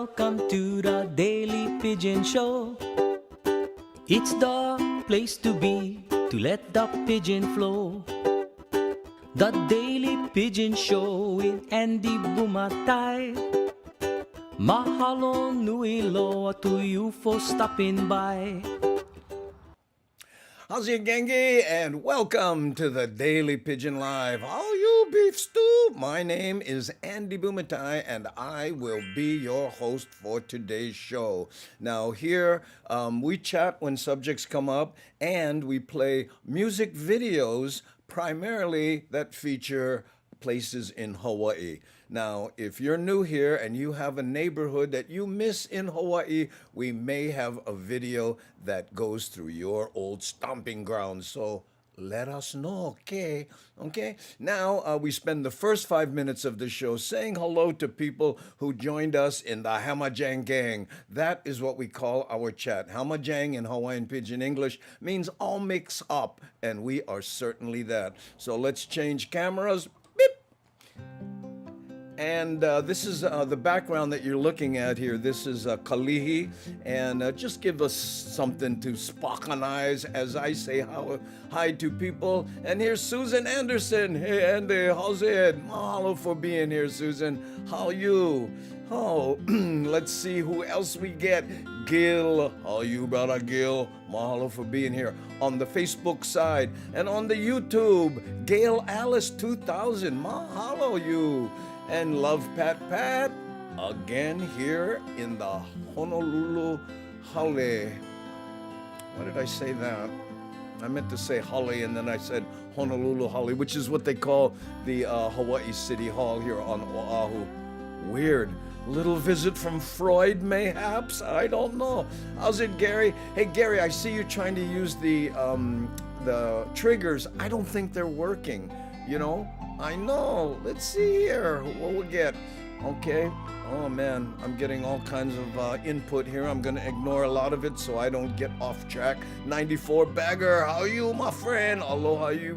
welcome to the Daily Pigeon Show. It's the place to be, to let the pigeon flow. The Daily Pigeon Show with Andy Bumatai. Mahalo nui loa to you for stopping by. How's it, Gengi? And welcome to the Daily Pigeon Live. How you, beef stew? My name is Andy Bumatai, and I will be your host for today's show. Now, here we chat when subjects come up, and we play music videos primarily that feature places in Hawaii. Now, if you're new here and you have a neighborhood that you miss in Hawaii, we may have a video that goes through your old stomping grounds. So let us know, okay? Okay? Now, we spend the first 5 minutes of the show saying hello to people who joined us in the Hamajang gang. That is what we call our chat. Hamajang in Hawaiian Pidgin English means all mix up, and we are certainly that. So let's change cameras. And this is the background that you're looking at here. This is Kalihi. And just give us something to spockanize as I say hi to people. And here's Susan Anderson. Hey, Andy, how's it? Mahalo for being here, Susan. How you? Oh, let's see who else we get. Gil, how you, brother Gil? Mahalo for being here on the Facebook side. And on the YouTube, Gail Alice 2000. Mahalo you. And Love Pat Pat, again here in the Honolulu Hale. Why did I say that? I meant to say Hale, and then I said Honolulu Hale, which is what they call the Hawaii City Hall here on Oahu. Weird. Little visit from Freud, mayhaps? I don't know. How's it, Gary? Hey, Gary, I see you trying to use the triggers. I don't think they're working, you know? I know. Let's see here what we'll get. Okay. Oh man, I'm getting all kinds of input here. I'm gonna ignore a lot of it so I don't get off track. 94 Bagger, how you, my friend? Aloha, you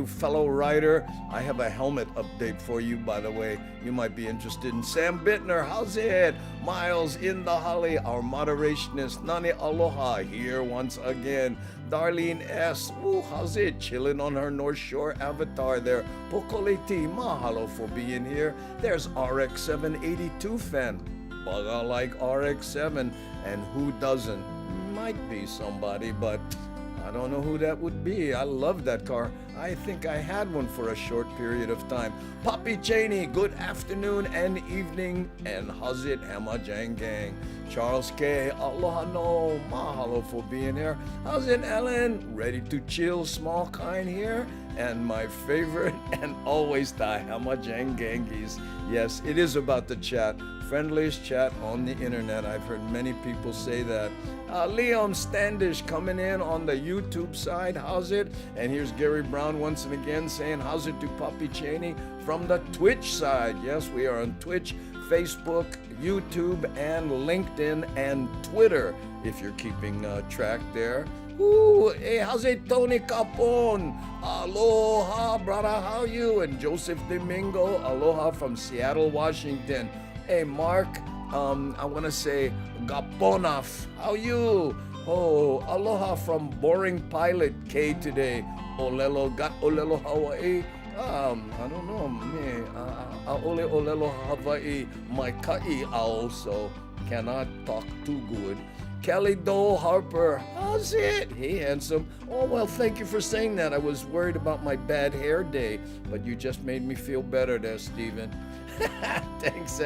fellow rider. I have a helmet update for you, by the way. You might be interested in Sam Bittner. How's it? Miles in the Holly, our moderationist. Nani Aloha here once again. Darlene S. Ooh, how's it? Chilling on her North Shore avatar there. Pokoleti, mahalo for being here. There's RX782 fan. Bugga like RX7, and who doesn't? Might be somebody, but I don't know who that would be. I love that car. I think I had one for a short period of time. Poppy Cheney, good afternoon and evening. And how's it, Hamajang Gang? Charles K, aloha no, mahalo for being here. How's it, Ellen? Ready to chill, small kind here? And my favorite, and always the Hamajang Gangies. Yes, it is about the chat. Friendliest chat on the internet. I've heard many people say that. Liam Standish coming in on the YouTube side. How's it? And here's Gary Brown once and again saying, how's it to Poppy Cheney from the Twitch side? Yes, we are on Twitch, Facebook, YouTube, and LinkedIn, and Twitter, if you're keeping track there. Ooh, hey, how's it, Tony Capone? Aloha, brother, how you? And Joseph Domingo, aloha from Seattle, Washington. Hey, Mark, I want to say Gaponaf, how you? Oh, aloha from Boring Pilot K today. Olelo, got Olelo, Hawaii. I don't know, me. Ole Olelo, Hawaii, my ka'i also cannot talk too good. Kelly Dole Harper, how's it? Hey, handsome. Oh, well, thank you for saying that. I was worried about my bad hair day, but you just made me feel better there, Steven. Thanks,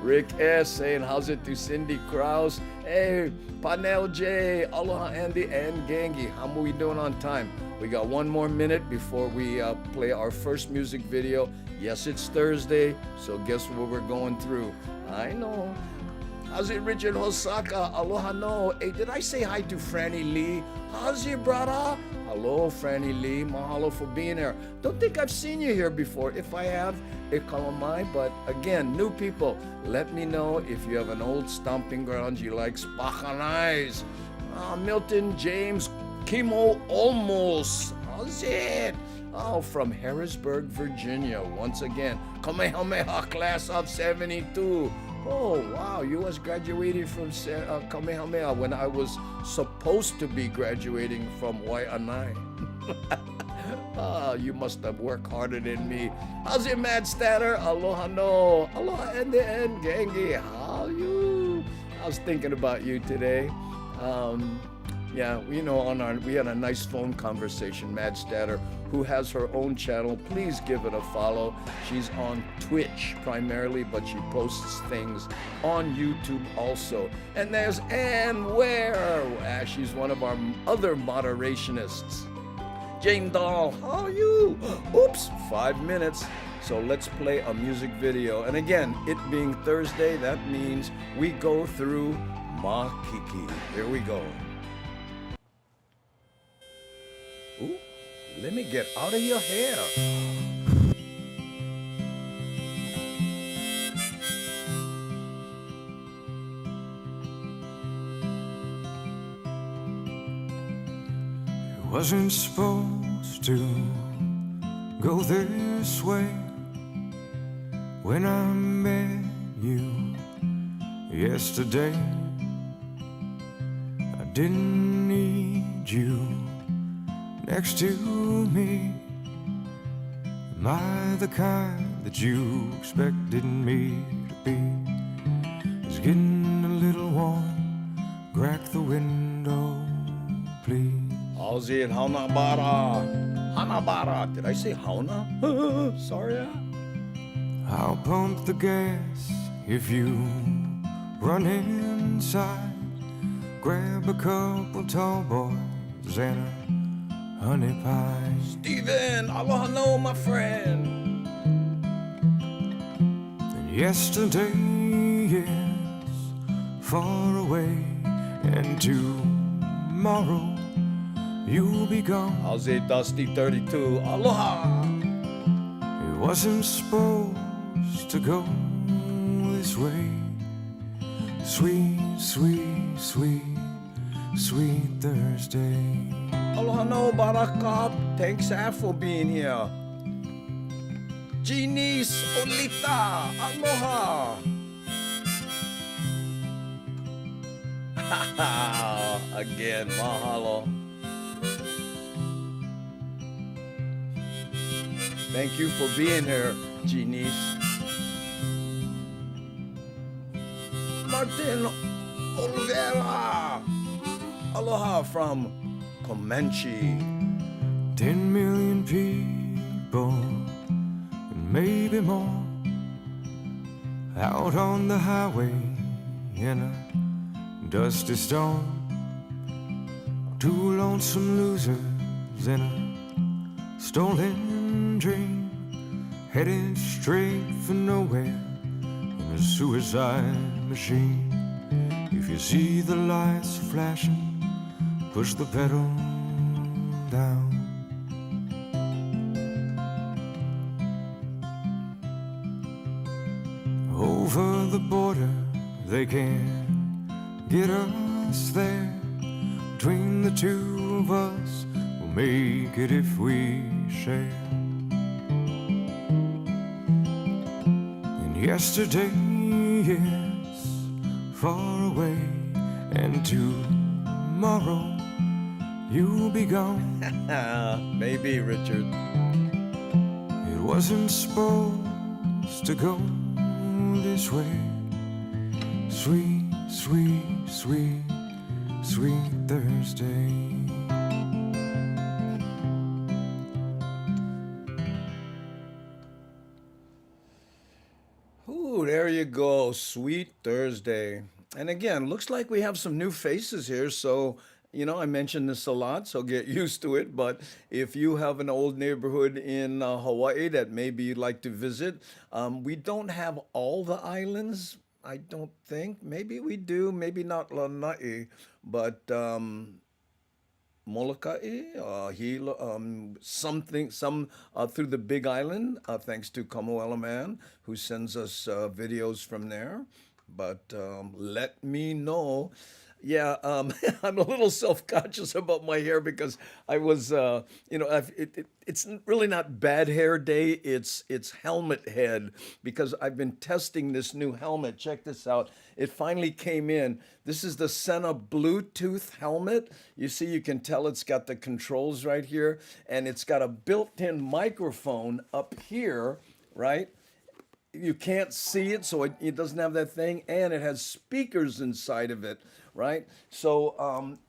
Rick S. saying, how's it to Cindy Krause? Hey, Panel J, aloha Andy and Gangi. How are we doing on time? We got one more minute before we play our first music video. Yes, it's Thursday, so guess what we're going through? I know. How's it, Richard Hosaka? Aloha no. Hey, did I say hi to Franny Lee? How's it, brother? Hello, Franny Lee. Mahalo for being here. Don't think I've seen you here before. If I have, ikalamai. But again, new people, let me know if you have an old stomping ground you like. Spachanais. Milton James Kimo Olmos. How's it? Oh, from Harrisburg, Virginia. Once again, Kamehameha class of 72. Oh, wow. You was graduating from Kamehameha when I was supposed to be graduating from Waianae. Ah, you must have worked harder than me. How's it, Mad Statter? Aloha no. Aloha NDN Gengi. How you? I was thinking about you today. Yeah, you know, we had a nice phone conversation, Mad Statter, who has her own channel. Please give it a follow. She's on Twitch primarily, but she posts things on YouTube also. And there's Ann Ware. She's one of our other moderationists. Jane Dahl, how are you? Oops, 5 minutes. So let's play a music video. And again, it being Thursday, that means we go through Makiki. Here we go. Ooh, let me get out of your hair. It wasn't supposed to go this way. When I met you yesterday, I didn't need you next to me. Am I the kind that you expected me to be? It's getting a little warm. Crack the window, please. Aussie and Hanabara. Hanabara. Did I say Hauna? Sorry. I'll pump the gas if you run inside. Grab a couple tall boys and a honey pie. Steven, aloha no, my friend. And yesterday is far away, and tomorrow you'll be gone. Aussie Dusty 32. Aloha. It wasn't supposed to go this way. Sweet, sweet, sweet, sweet Thursday. Aloha no, Barakab. Thanks, for being here. Genies, Olita, aloha. Again, mahalo. Thank you for being here, Genies. Martin Oliveira. Aloha from Comanche. 10 million people, and maybe more, out on the highway in a dusty storm. Two lonesome losers in a stolen dream, headed straight for nowhere in a suicide machine. If you see the lights flashing, push the pedal down. Over the border, they can't get us there. Between the two of us, we'll make it if we share. And yesterday is far away, and tomorrow you'll be gone. Maybe, Richard. It wasn't supposed to go this way. Sweet, sweet, sweet, sweet Thursday. Ooh, there you go. Sweet Thursday. And again, looks like we have some new faces here. So, you know, I mention this a lot, so get used to it. But if you have an old neighborhood in Hawaii that maybe you'd like to visit, we don't have all the islands, I don't think. Maybe we do, maybe not Lanai, but Molokai, some through the Big Island, thanks to Kamoela Man, who sends us videos from there. But let me know. Yeah, I'm a little self-conscious about my hair because I was, it's really not bad hair day. It's helmet head because I've been testing this new helmet. Check this out. It finally came in. This is the Sena Bluetooth helmet. You see, you can tell it's got the controls right here, and it's got a built-in microphone up here, right? You can't see it, so it doesn't have that thing, and it has speakers inside of it, right? So,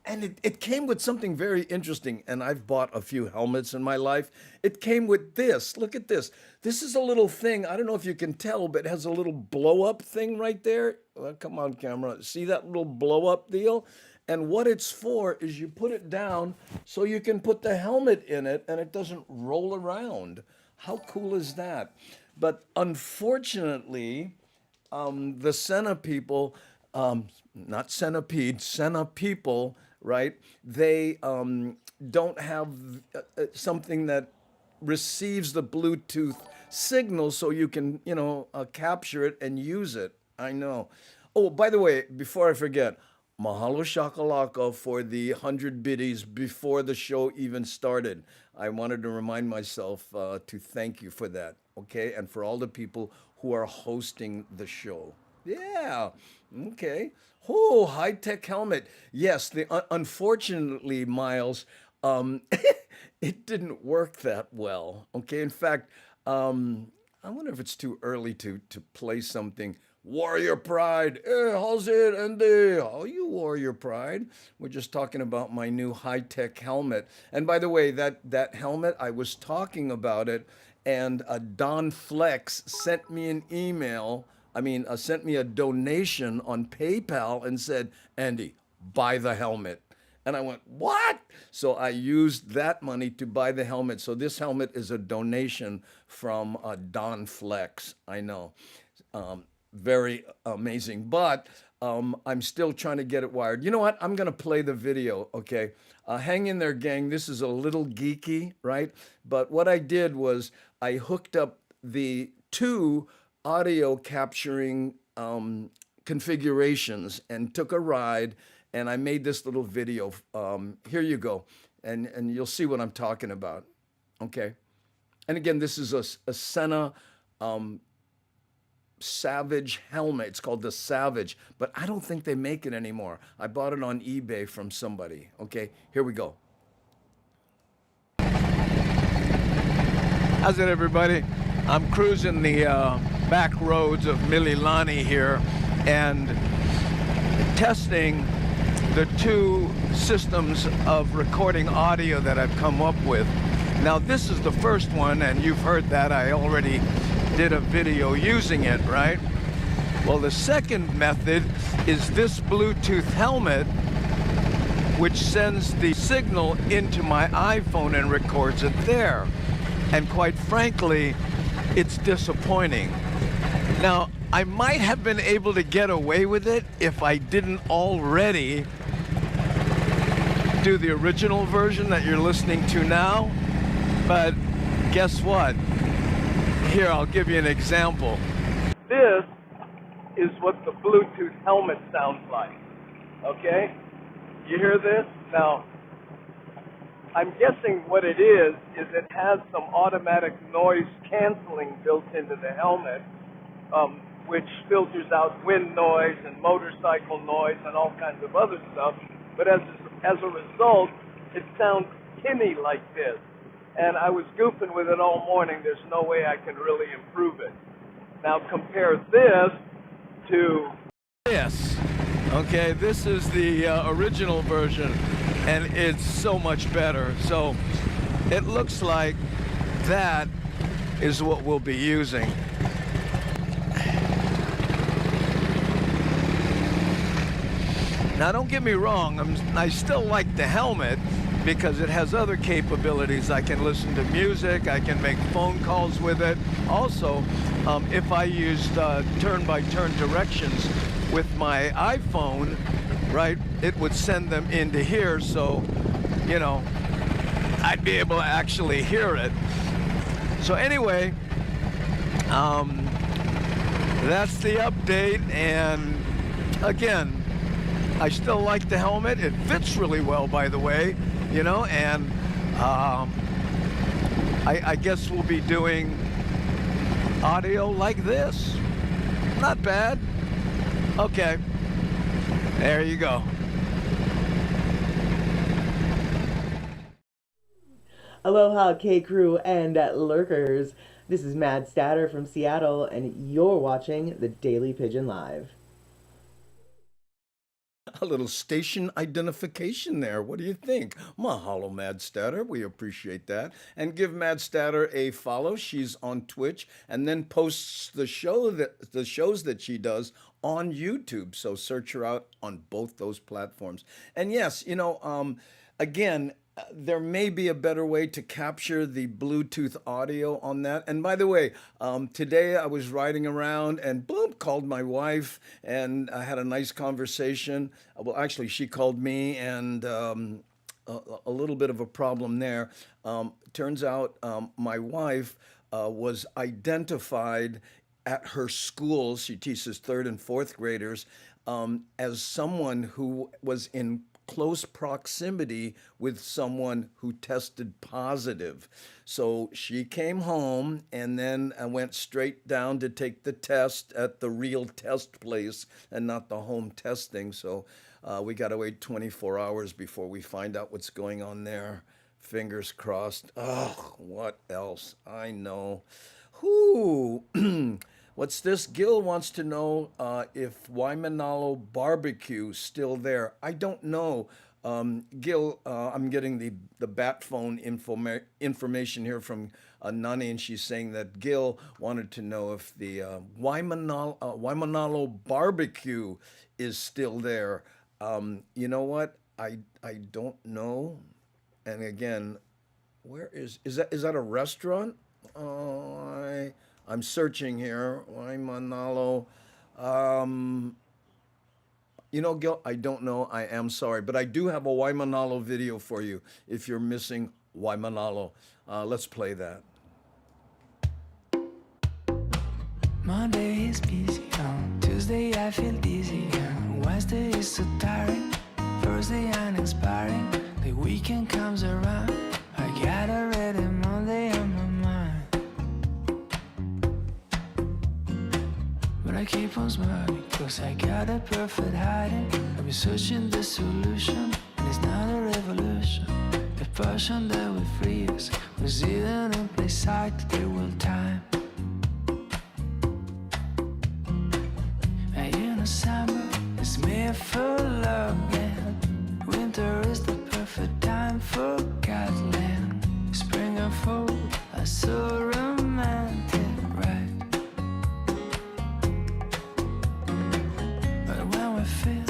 and it came with something very interesting, and I've bought a few helmets in my life. It came with this. Look at this. This is a little thing. I don't know if you can tell, but it has a little blow-up thing right there. Well, come on, camera. See that little blow-up deal? And what it's for is you put it down so you can put the helmet in it, and it doesn't roll around. How cool is that? But unfortunately, the Sena people, not centipede, Sena people, right? They don't have something that receives the Bluetooth signal so you can, capture it and use it. I know. Oh, by the way, before I forget, mahalo shakalaka for the 100 biddies before the show even started. I wanted to remind myself to thank you for that, okay? And for all the people who are hosting the show. Yeah, okay. Oh, high-tech helmet. Yes, unfortunately, Miles, it didn't work that well, okay? In fact, I wonder if it's too early to play something. Warrior Pride. Hey, how's it, Andy? How you, Warrior Pride? We're just talking about my new high-tech helmet. And by the way, that helmet, I was talking about it, and Don Flex sent me an email. Sent me a donation on PayPal and said, Andy, buy the helmet. And I went, what? So I used that money to buy the helmet. So this helmet is a donation from Don Flex. I know. Very amazing, but I'm still trying to get it wired. You know what? I'm going to play the video, okay? Hang in there, gang. This is a little geeky, right? But what I did was I hooked up the two audio capturing configurations and took a ride, and I made this little video. Here you go, and you'll see what I'm talking about, okay? And again, this is a Sena Savage helmet. It's called the Savage, but I don't think they make it anymore. I bought it on eBay from somebody. Okay, here we go. How's it, everybody? I'm cruising the back roads of Mililani here and testing the two systems of recording audio that I've come up with. Now, this is the first one, and you've heard that. I already did a video using it, right? Well, the second method is this Bluetooth helmet, which sends the signal into my iPhone and records it there. And quite frankly, it's disappointing. Now, I might have been able to get away with it if I didn't already do the original version that you're listening to now, but guess what? Here, I'll give you an example. This is what the Bluetooth helmet sounds like, okay? You hear this? Now, I'm guessing what it is it has some automatic noise canceling built into the helmet, which filters out wind noise and motorcycle noise and all kinds of other stuff. But as a result, it sounds tinny like this. And I was goofing with it all morning. There's no way I can really improve it. Now compare this to this. Okay, this is the original version, and it's so much better. So it looks like that is what we'll be using. Now, don't get me wrong, I still like the helmet because it has other capabilities. I can listen to music, I can make phone calls with it. Also, if I used turn-by-turn directions with my iPhone, right, it would send them into here, so, you know, I'd be able to actually hear it. So anyway, that's the update, and again, I still like the helmet. It fits really well, by the way, you know, and I guess we'll be doing audio like this. Not bad. Okay. There you go. Aloha, K-Crew and lurkers. This is Mad Statter from Seattle, and you're watching the Daily Pigeon Live. A little station identification there. What do you think? Mahalo, Mad Statter. We appreciate that. And give Mad Statter a follow. She's on Twitch and then posts the shows that she does on YouTube. So search her out on both those platforms. And yes, you know, again, there may be a better way to capture the Bluetooth audio on that. And by the way, today I was riding around and boom, called my wife and I had a nice conversation. Well, actually, she called me and a little bit of a problem there. Turns out my wife was identified at her school. She teaches 3rd and 4th graders as someone who was in close proximity with someone who tested positive. So she came home and then I went straight down to take the test at the real test place and not the home testing. So we got to wait 24 hours before we find out what's going on there. Fingers crossed. Oh, what else? I know. Whoo. What's this? Gil wants to know if Waimanalo Barbecue still there. I don't know. Gil, I'm getting the bat phone information here from Nani, and she's saying that Gil wanted to know if the Waimanalo Barbecue is still there. You know what? I don't know. And again, where is that a restaurant? I'm searching here. Waimanalo. You know, Gil, I don't know. I am sorry. But I do have a Waimanalo video for you if you're missing Waimanalo. Let's play that. Monday is busy. Tuesday I feel dizzy. Wednesday is so tiring. Thursday uninspiring. The weekend comes around. I got already Monday on my mind. But I keep on smiling, cause I got a perfect hiding. I've been searching the solution, and it's not a revolution. The passion that will free us was hidden in plain sight, there will time. And you know summer is made for loving. Winter is the perfect time for Godland. Spring and fall are so romantic, right? But when we feel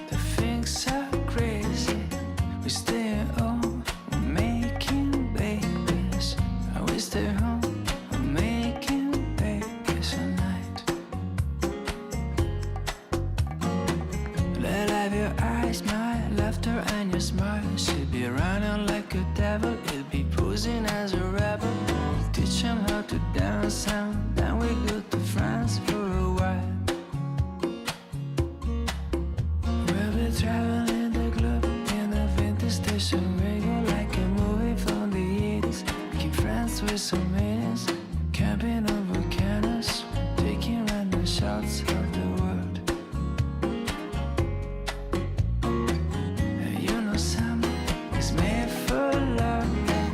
the things are crazy, we stay home, we're making babies. We stay home, we're making babies all night. Let have your eyes, my laughter and your smile. She'll be running like a devil, he'll be posing as a rebel. We'll teach him how to dance and then we go to France for a while. We'll be traveling the globe in the vintage station wagon, like a movie from the 80s. Making friends with some meetings, camping on volcanoes, taking random shots of the world. And you know summer is made for loving.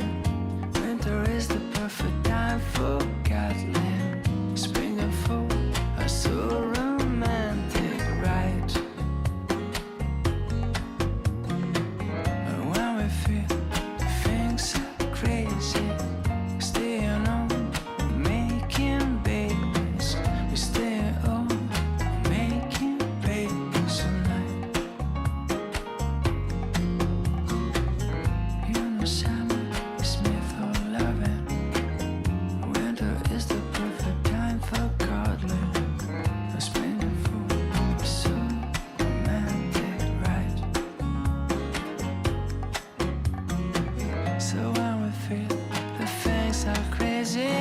Winter is the perfect time for Godland. Spring and fall are so romantic, right? And when we feel things are crazy, staying home, making babies. We stay home, making babies all night. You know summer is made for loving. Winter is the perfect time for cuddling. The spring and fall are so romantic, right? So when we feel the things are crazy,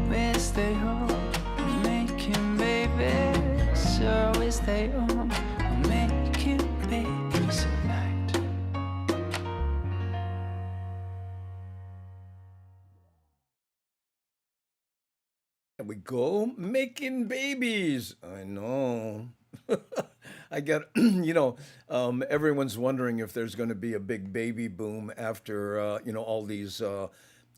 we stay home, making babies. So we stay home, making babies. we go, making babies. I know. I get, everyone's wondering if there's going to be a big baby boom after, all these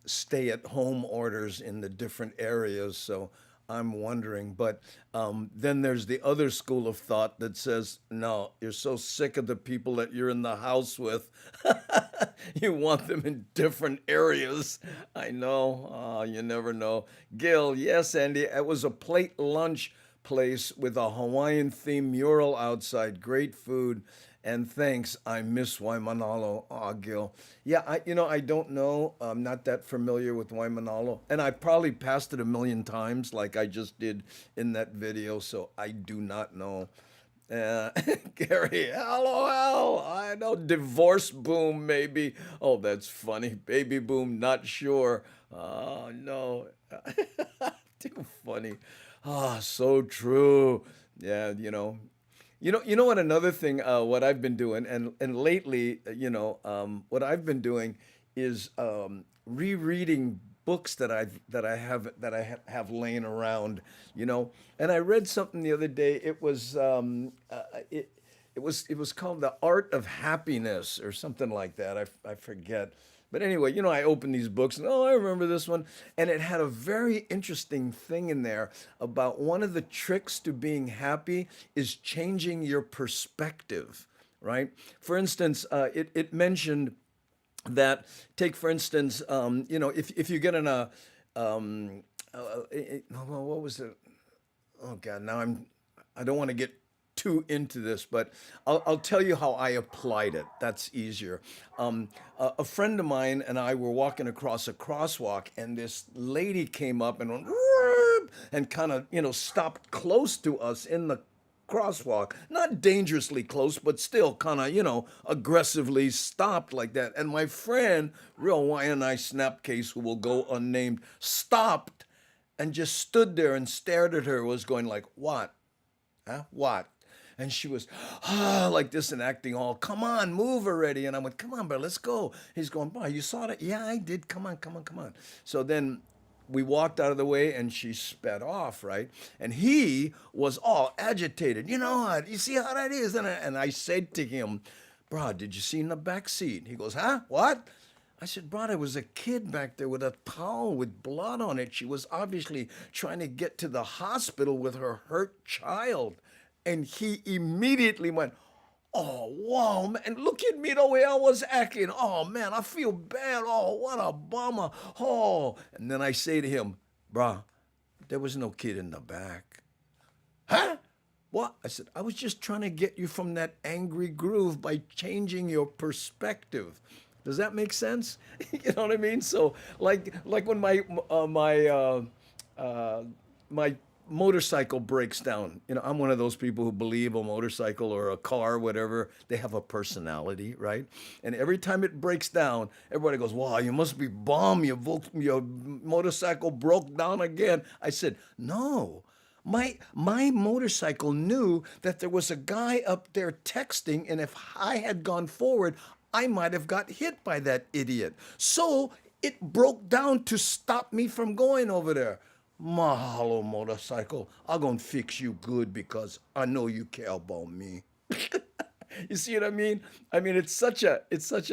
stay-at-home orders in the different areas. So I'm wondering. But then there's the other school of thought that says, no, you're so sick of the people that you're in the house with. You want them in different areas. I know. You never know. Gil, yes, Andy, it was a plate lunch place with a Hawaiian themed mural outside. Great food. And thanks. I miss Waimanalo. Aw, Gil. Yeah, I don't know. I'm not that familiar with Waimanalo. And I probably passed it a million times like I just did in that video. So I do not know. Gary, LOL. I know. Divorce boom, maybe. Oh, that's funny. Baby boom, not sure. Oh, no. Too funny. Ah, so true. Yeah, You know what? Another thing, what I've been doing, and lately, what I've been doing is rereading books that I have laying around, And I read something the other day. It was called The Art of Happiness or something like that. I forget. But anyway, I opened these books and, I remember this one. And it had a very interesting thing in there about one of the tricks to being happy is changing your perspective, right? For instance, it mentioned that, take for instance, if you get in a, what was it? Oh God, I don't want to get too into this, but I'll tell you how I applied it. That's easier. A friend of mine and I were walking across a crosswalk, and this lady came up and went, "Whoop," and kind of, stopped close to us in the crosswalk. Not dangerously close, but still kind of, aggressively stopped like that. And my friend, real Hawaiian snapcase who will go unnamed, stopped and just stood there and stared at her, was going like, what? Huh? What? And she was like this and acting all, come on, move already. And I went, come on, bro, let's go. He's going, boy, you saw that? Yeah, I did. Come on. So then we walked out of the way and she sped off, right? And he was all agitated. You know what? You see how that is? And I said to him, bro, did you see in the back seat? He goes, huh? What? I said, bro, there was a kid back there with a towel with blood on it. She was obviously trying to get to the hospital with her hurt child. And he immediately went, oh, wow, man, look at me the way I was acting. Oh, man, I feel bad. Oh, what a bummer. Oh. And then I say to him, bruh, there was no kid in the back. Huh? What? I said, I was just trying to get you from that angry groove by changing your perspective. Does that make sense? You know what I mean? So like when my motorcycle breaks down. I'm one of those people who believe a motorcycle or a car, whatever, they have a personality, right? And every time it breaks down, everybody goes, wow, you must be bummed. Your motorcycle broke down again. I said, no. My motorcycle knew that there was a guy up there texting, and if I had gone forward, I might have got hit by that idiot. So it broke down to stop me from going over there. Mahalo, motorcycle. I'm going to fix you good because I know you care about me. You see what I mean? I mean, it's such a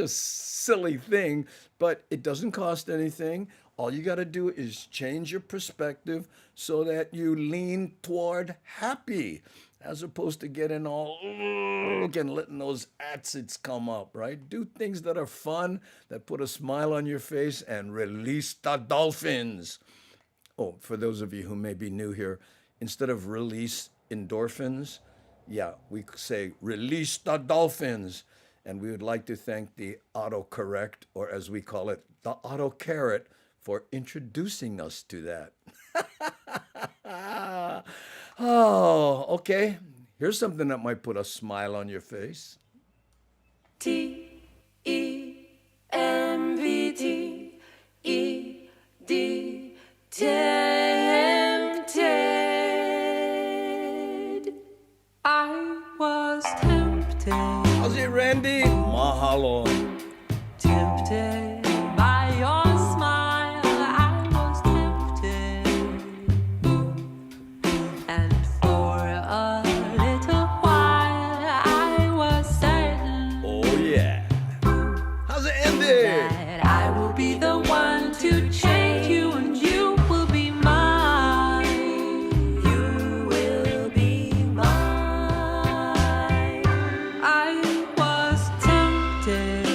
silly thing, but it doesn't cost anything. All you got to do is change your perspective so that you lean toward happy, as opposed to getting all and letting those acids come up, right? Do things that are fun, that put a smile on your face, and release the dolphins. Oh, for those of you who may be new here, instead of release endorphins, we say release the dolphins. And we would like to thank the autocorrect, or as we call it, the autocarrot, for introducing us to that. Oh, okay. Here's something that might put a smile on your face. TEMVTED, tempted. I was tempted. How's it, Randy? Mahalo. Tempted by your smile. I was tempted. Here's Andy. That I will be the one to change you, and you will be mine. You will be mine. I was tempted,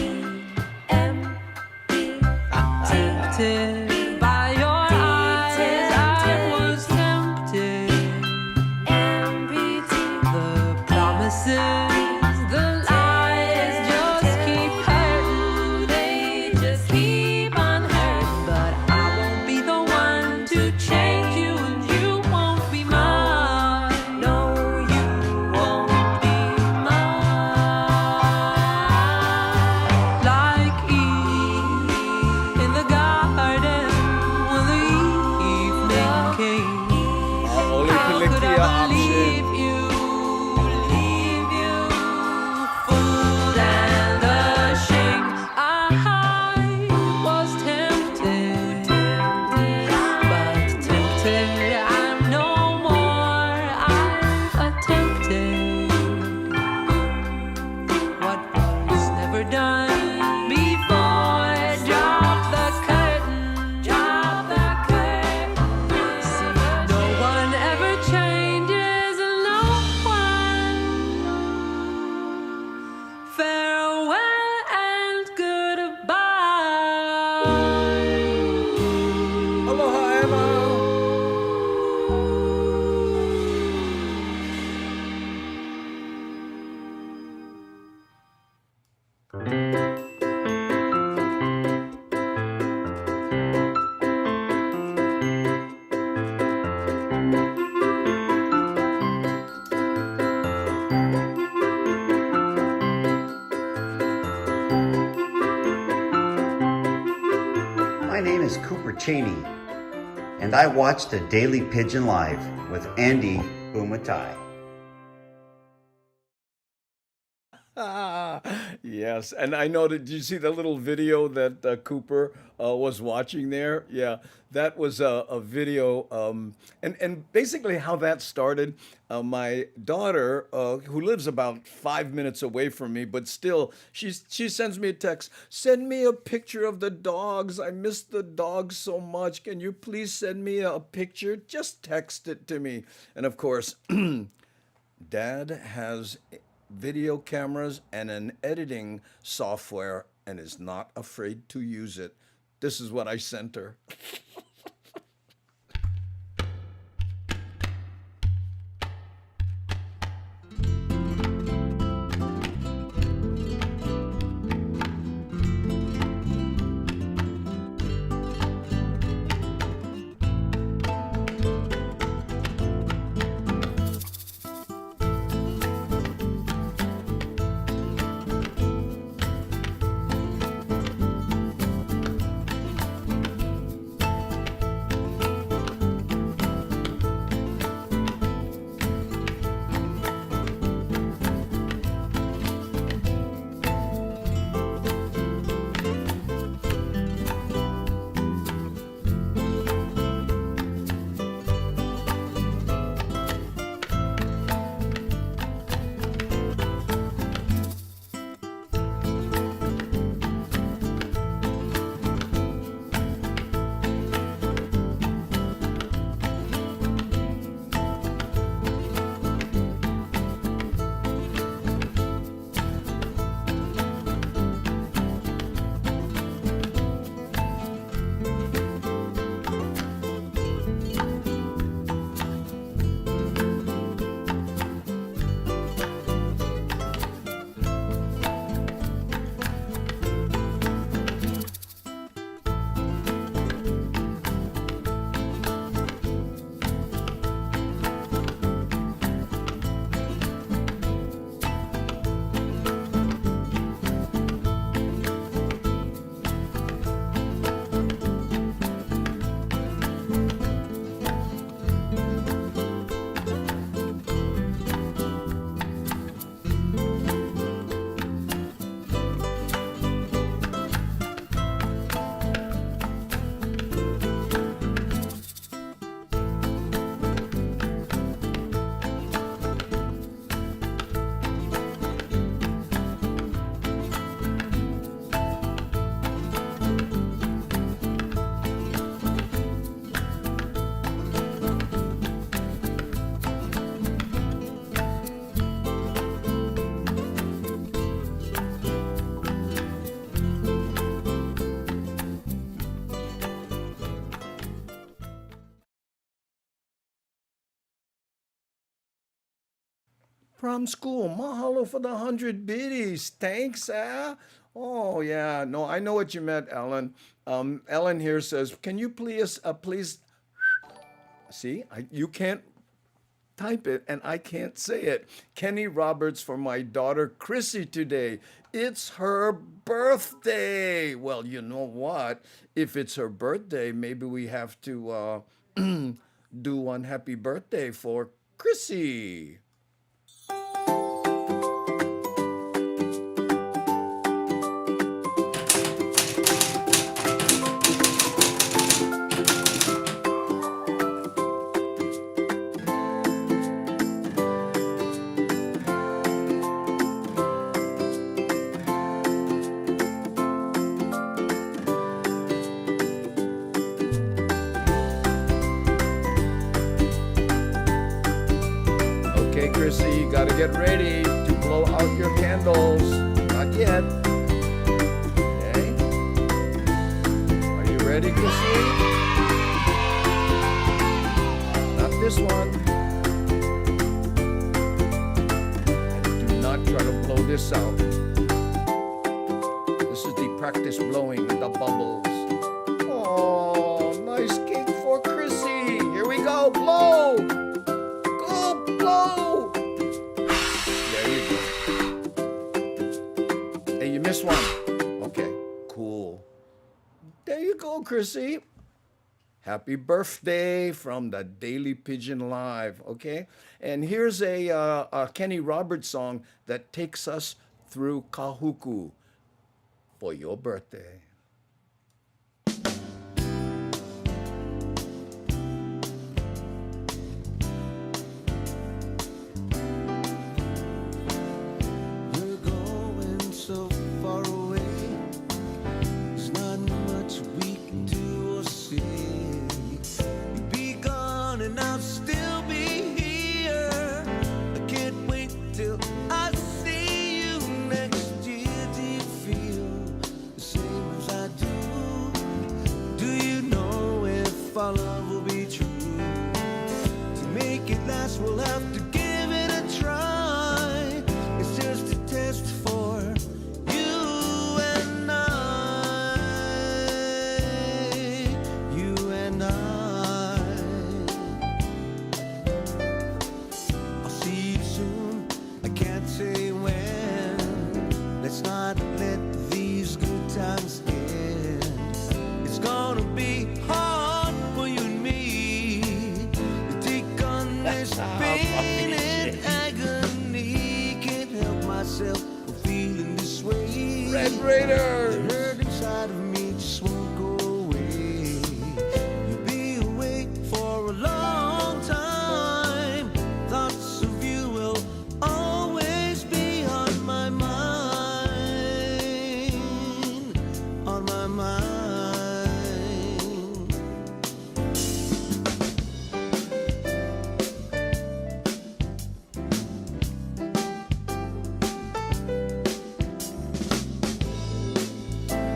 tempted by your eyes. I was tempted, the promises. Cheney, and I watched the Daily Pigeon Live with Andy Bumatai. Yes, and I know, did you see the little video that Cooper was watching there? Yeah, that was a video, and basically how that started. My daughter, who lives about 5 minutes away from me, but still, she sends me a text. Send me a picture of the dogs. I miss the dogs so much. Can you please send me a picture? Just text it to me. And of course, Dad has video cameras and an editing software and is not afraid to use it. This is what I sent her. from school. Mahalo for the 100 biddies. Thanks, ah. Oh yeah, no, I know what you meant, Ellen. Ellen here says, "Can you please see? You can't type it and I can't say it. Kenny Roberts for my daughter Chrissy today. It's her birthday." Well, you know what? If it's her birthday, maybe we have to do one happy birthday for Chrissy. Okay, Chrissy, you gotta get ready to blow out your candles. Not yet. Okay. Are you ready, Chrissy? Not this one. And do not try to blow this out. This is the practice blowing with the bubbles. Oh, nice cake for Chrissy. Here we go. Blow! Blow! There you go. Hey, you missed one. Okay, cool. There you go, Chrissy. Happy birthday from the Daily Pigeon Live, okay? And here's a Kenny Roberts song that takes us through Kahuku for your birthday. You're going so far away. There's not much we can do or say. You'll be gone and I'll still be here. I can't wait till I see you next year. Do you feel the same as I do? Do you know if our love will be true? To make it last, we'll have to give it a try. It's just a test for you and I. You and I. I'll see you soon. I can't say when. Let's not let these good times end. It's gonna be hard for you and me to take on this pain and agony. Can't help myself from feeling this way. Red Raiders! The hurt inside of me just won't go away. You'll be away for a long time. Thoughts of you will always be on my mind. On my mind.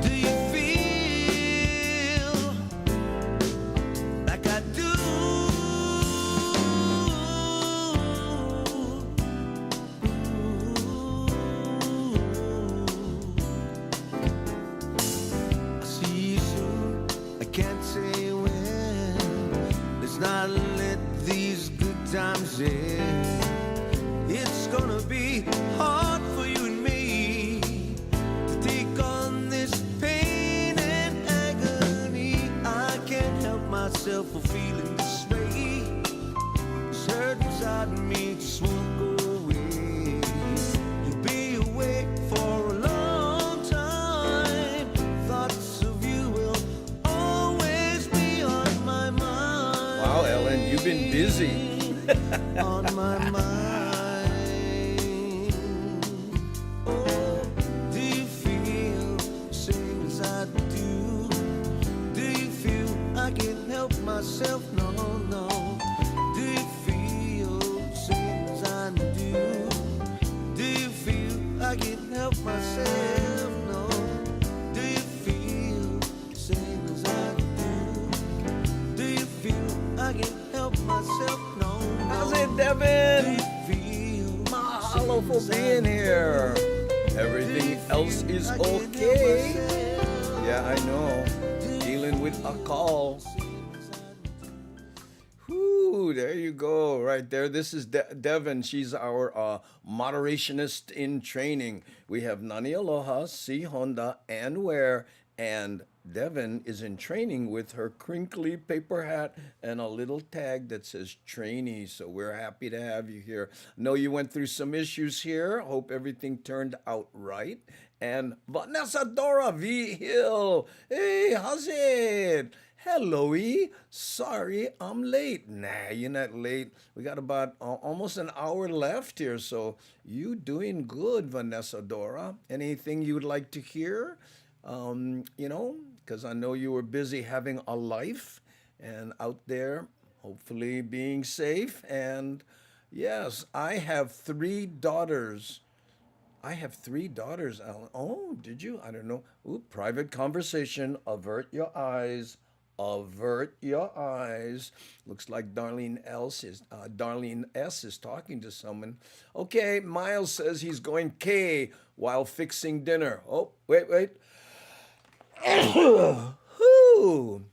Do you feel like I do? I'll see you soon. I can't say when. Let's not let these good times end. It's gonna be hard for you and me to take on this pain and agony. I can't help myself for feeling this way. This hurt inside of me just won't go away. You'll be away for a long time. Thoughts of you will always be on my mind. Wow, Ellen, you've been busy. On my mind. Oh, do you feel the same as I do? Do you feel I can't help myself? No, no. Do you feel the same as I do? Do you feel I can't help myself? No. Do you feel the same as I do? Do you feel I can't help myself? No. How's it, Do Devin? you feel for being here. Everything else is okay. Yeah, I know. Dealing with a call. Whoo, there you go, right there. This is Devin. She's our moderationist in training. We have Nani Aloha, C Honda, and Ware, and Devin is in training with her crinkly paper hat and a little tag that says trainee. So we're happy to have you here. Know you went through some issues here. Hope everything turned out right. And Vanessa Dora V. Hill. Hey, how's it? Hello-y. Sorry, I'm late. Nah, you're not late. We got about almost an hour left here, so you doing good, Vanessa Dora. Anything you would like to hear? Because I know you were busy having a life and out there, hopefully being safe. And yes, I have 3 daughters. Alan. Oh, did you? I don't know. Ooh, private conversation. Avert your eyes. Avert your eyes. Looks like Darlene S. is talking to someone. Okay, Miles says he's going K while fixing dinner. Oh, wait.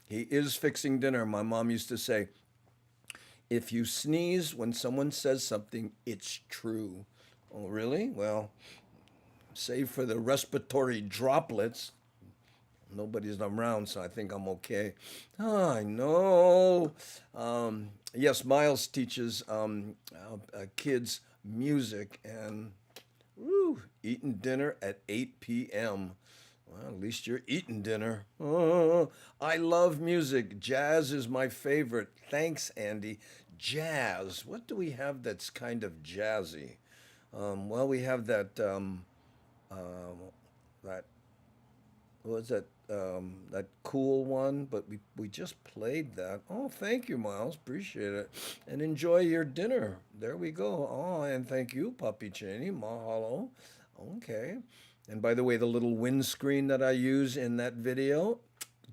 He is fixing dinner. My mom used to say, if you sneeze when someone says something, it's true. Oh, really? Well, save for the respiratory droplets. Nobody's around, so I think I'm okay. Oh, I know. Yes, Miles teaches kids music and eating dinner at 8 p.m. Well, at least you're eating dinner. Oh, I love music. Jazz is my favorite. Thanks, Andy. Jazz. What do we have that's kind of jazzy? Well, we have that that cool one, but we just played that. Oh, thank you, Miles. Appreciate it. And enjoy your dinner. There we go. Oh, and thank you, Puppy Cheney. Mahalo. Okay. And by the way, the little windscreen that I use in that video,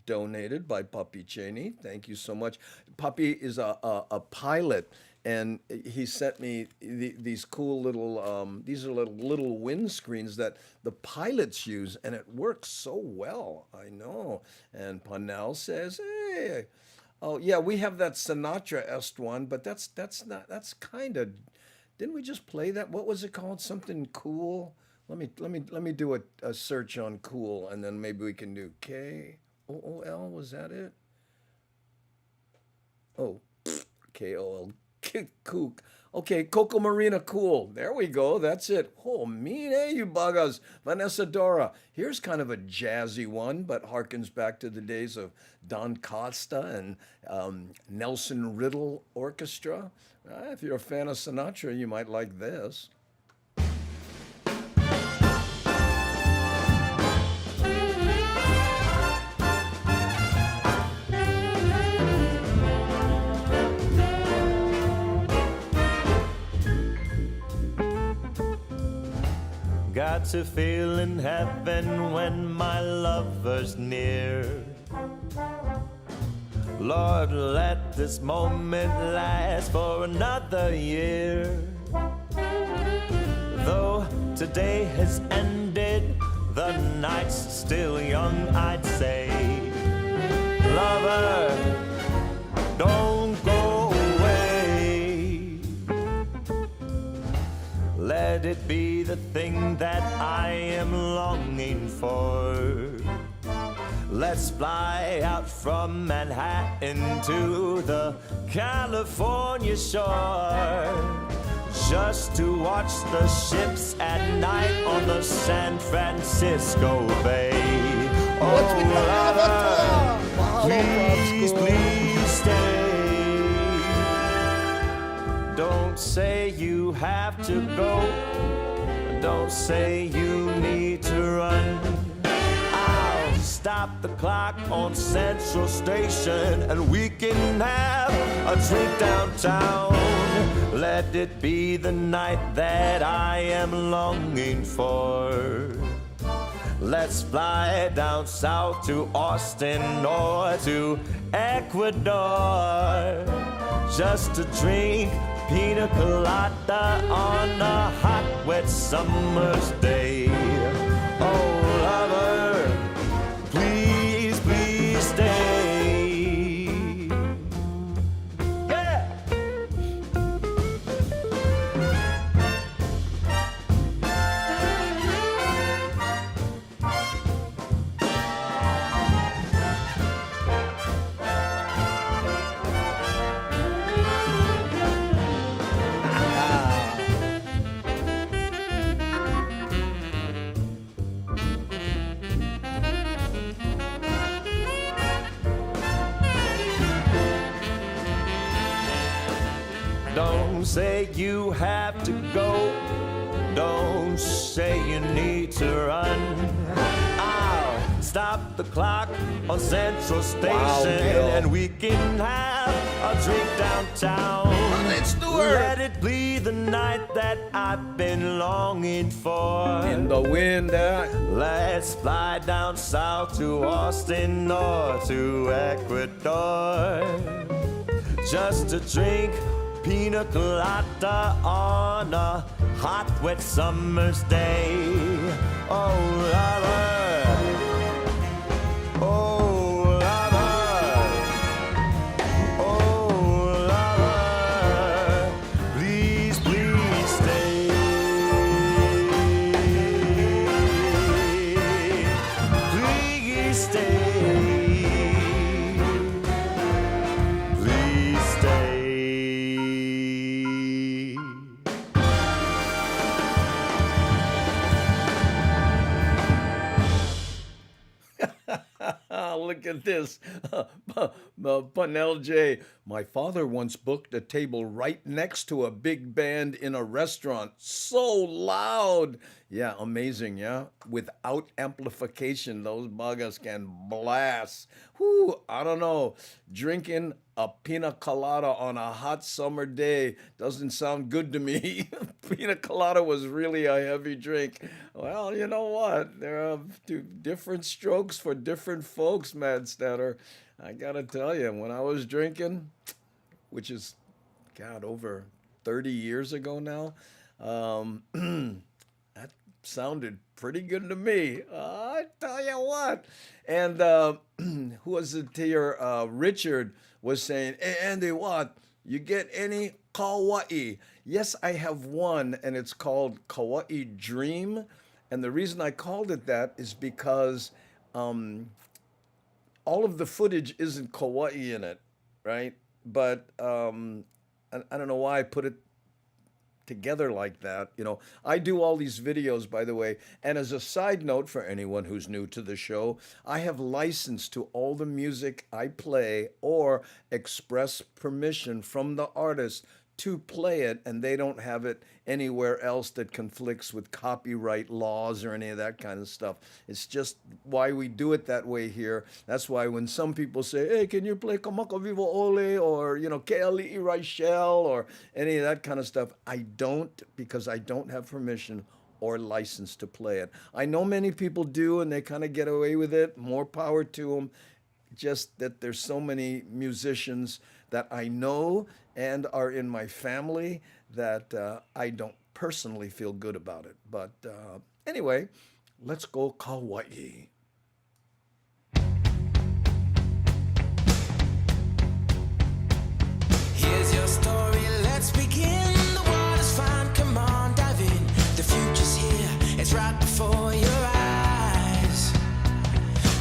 donated by Puppy Cheney. Thank you so much. Puppy is a pilot, and he sent me these cool little, these are little windscreens that the pilots use, and it works so well. I know. And Panel says, hey, oh yeah, we have that Sinatra Est one, but that's kind of, didn't we just play that? What was it called? Something cool. Let me do a search on cool, and then maybe we can do KOOL. Was that it? Oh, KOL. Kook. Okay, Coco Marina Cool. There we go. That's it. Oh, mean, you buggers. Vanessa Dora. Here's kind of a jazzy one, but harkens back to the days of Don Costa and Nelson Riddle Orchestra. If you're a fan of Sinatra, you might like this. Got to feel in heaven when my lover's near. Lord, let this moment last for another year. Though today has ended, the night's still young, I'd say. Lover, don't go away. Let it be the thing that I am longing for. Let's fly out from Manhattan to the California shore, just to watch the ships at night on the San Francisco Bay. Oh, please, please stay. Don't say you have to go. Don't say you need to run. I'll stop the clock on Central Station and we can have a drink downtown. Let it be the night that I am longing for. Let's fly down south to Austin or to Ecuador, just to drink pina colada on a hot wet summer's day. Oh, lover, please, please stay. Yeah! Don't say you have to go. Don't say you need to run. I'll stop the clock on Central Station Bill. and we can have a drink downtown. Let's do it. Let it be the night that I've been longing for. In the wind, Let's fly down south to Austin or to Ecuador, just to drink pina colada on a hot, wet summer's day. Oh, lover, oh, lover, oh, lover, please, please stay. Please stay. Please stay. look at this. Panel J. My father once booked a table right next to a big band in a restaurant. So loud. Yeah, amazing, yeah? Without amplification, those buggers can blast. Whew, I don't know. Drinking a pina colada on a hot summer day doesn't sound good to me. Pina colada was really a heavy drink. Well, you know what? There are different strokes for different folks, Mad Statter. I gotta tell you, when I was drinking, which is, God, over 30 years ago now, that sounded pretty good to me. I tell you what. And who was it here? Richard was saying, hey, Andy, what? You get any Kauai? Yes, I have one, and it's called Kauai Dream. And the reason I called it that is because all of the footage isn't Kauai in it, right? But I don't know why I put it together like that. You know, I do all these videos, by the way, and as a side note for anyone who's new to the show, I have license to all the music I play or express permission from the artist to play it, and they don't have it anywhere else that conflicts with copyright laws or any of that kind of stuff. It's just why we do it that way here. That's why when some people say, hey, can you play Kamaka Vivo Ole or, you know, Keali'i Raichel or any of that kind of stuff, I don't, because I don't have permission or license to play it. I know many people do, and they kind of get away with it. More power to them. Just that there's so many musicians that I know and are in my family that I don't personally feel good about it. But anyway, let's go Kauai. Here's your story, let's begin. The water's fine, come on, dive in. The future's here, it's right before your eyes.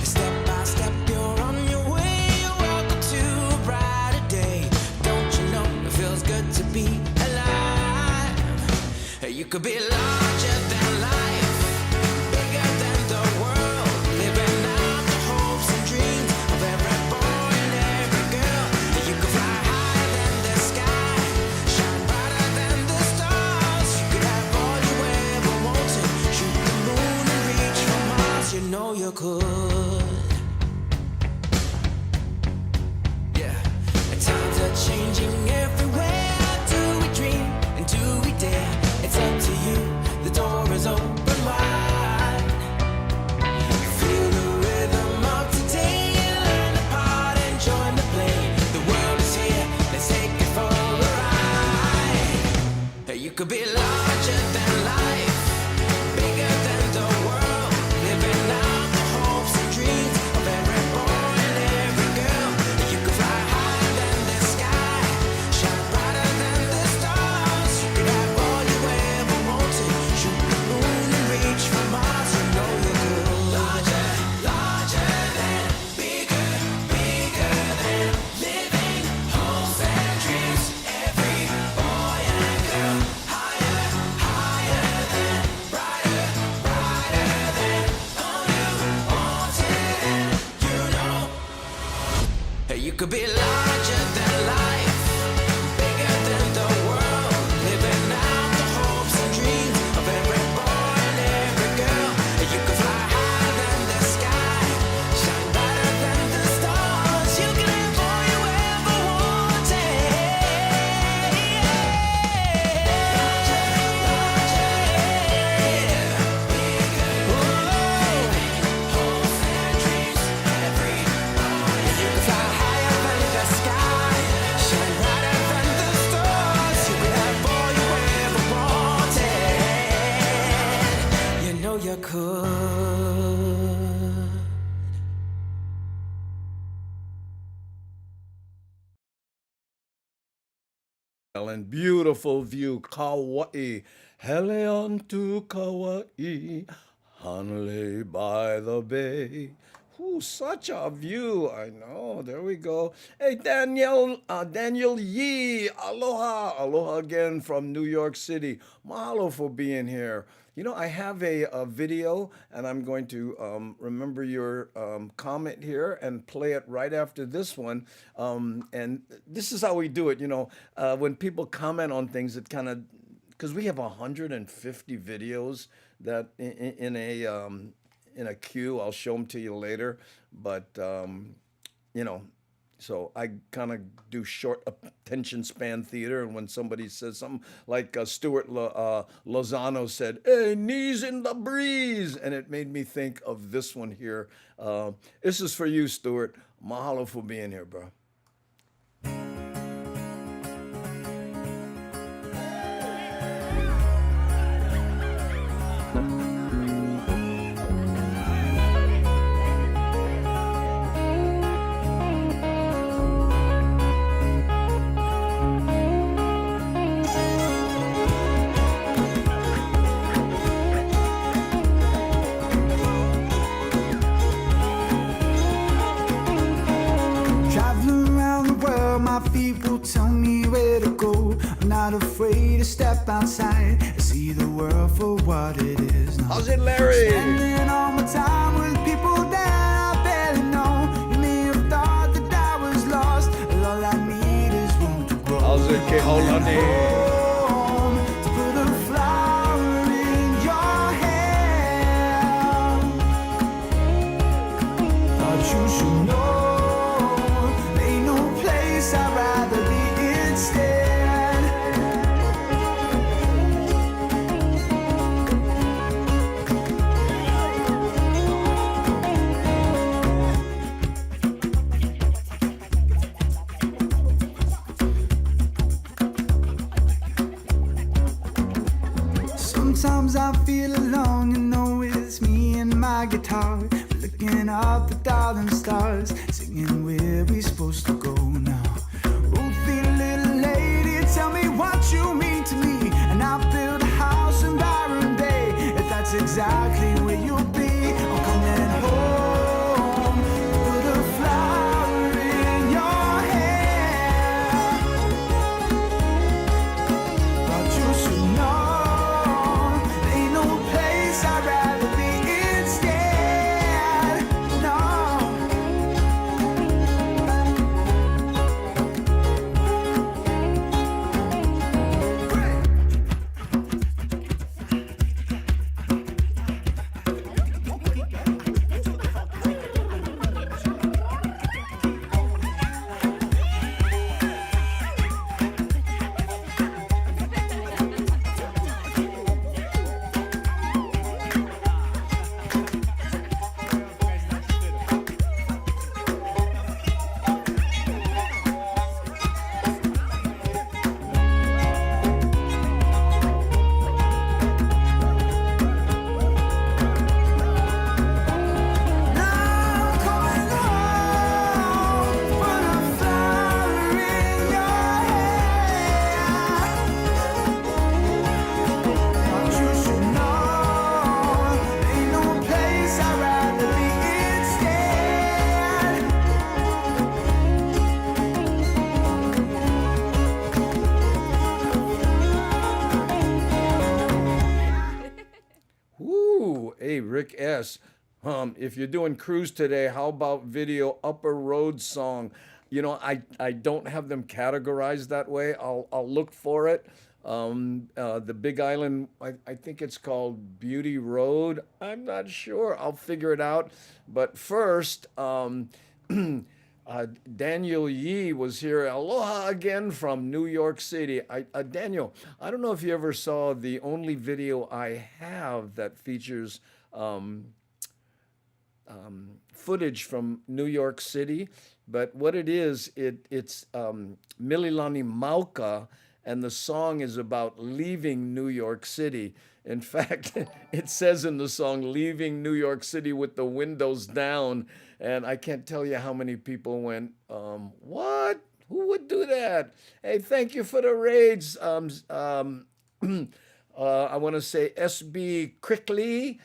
Step by step, you're on your way. You're welcome to a brighter day. Don't you know it feels good to be alive? You could be larger than life, bigger than the world. You could be larger than life, bigger than the world, living out the hopes and dreams of every boy and every girl. You could fly higher than the sky, shine brighter than the stars. You can have all you ever wanted. Hopes and dreams, every boy. You can fly higher than the sky, shine brighter than the stars. You can have all you ever wanted. You know you could. And beautiful view, Kauai. Hele on to Kauai, Hanalei by the bay. Ooh, such a view. I know. There we go. Hey, Daniel Yee. Aloha. Aloha again from New York City. Mahalo for being here. You know, I have a video, and I'm going to remember your comment here and play it right after this one. And this is how we do it. You know, when people comment on things, it kind of, because we have 150 videos that in a queue. I'll show them to you later. But, you know, so I kind of do short attention span theater. And when somebody says something like Stuart Lozano said, "Hey, knees in the breeze." And it made me think of this one here. This is for you, Stuart. Mahalo for being here, bro. Traveling around the world, my feet will tell me where to go. I'm not afraid to step outside and see the world for what it is now. How's it, Larry? Spending all my time with people that I barely know. You may have thought that I was lost, but all I need is room to grow. How's it, Keholani? Home to put a flower in your hand. Thought you should know. Ain't no place I'd rather be instead. Sometimes I feel alone, you know it's me and my guitar. Looking up at darling stars, singing where we supposed to go now. Ruthie, little lady, tell me what you mean to me. And I'll build a house in Byron Bay, if that's exactly where you'll be. I'm coming home to put a flower in your hair. Thought you should know. Ain't no place I'd rather be instead. No. Hey, Rick S. If you're doing cruise today, how about video Upper Road song? I don't have them categorized that way. I'll look for it. The Big Island, I think it's called Beauty Road. I'm not sure. I'll figure it out. But first, Daniel Yee was here. Aloha again from New York City. Daniel, I don't know if you ever saw the only video I have that features footage from New York City, but what it is, it's Mililani Mauka, and the song is about leaving New York City. In fact, it says in the song, leaving New York City with the windows down, and I can't tell you how many people went, what? Who would do that? Hey, thank you for the raids. I want to say SB Quickly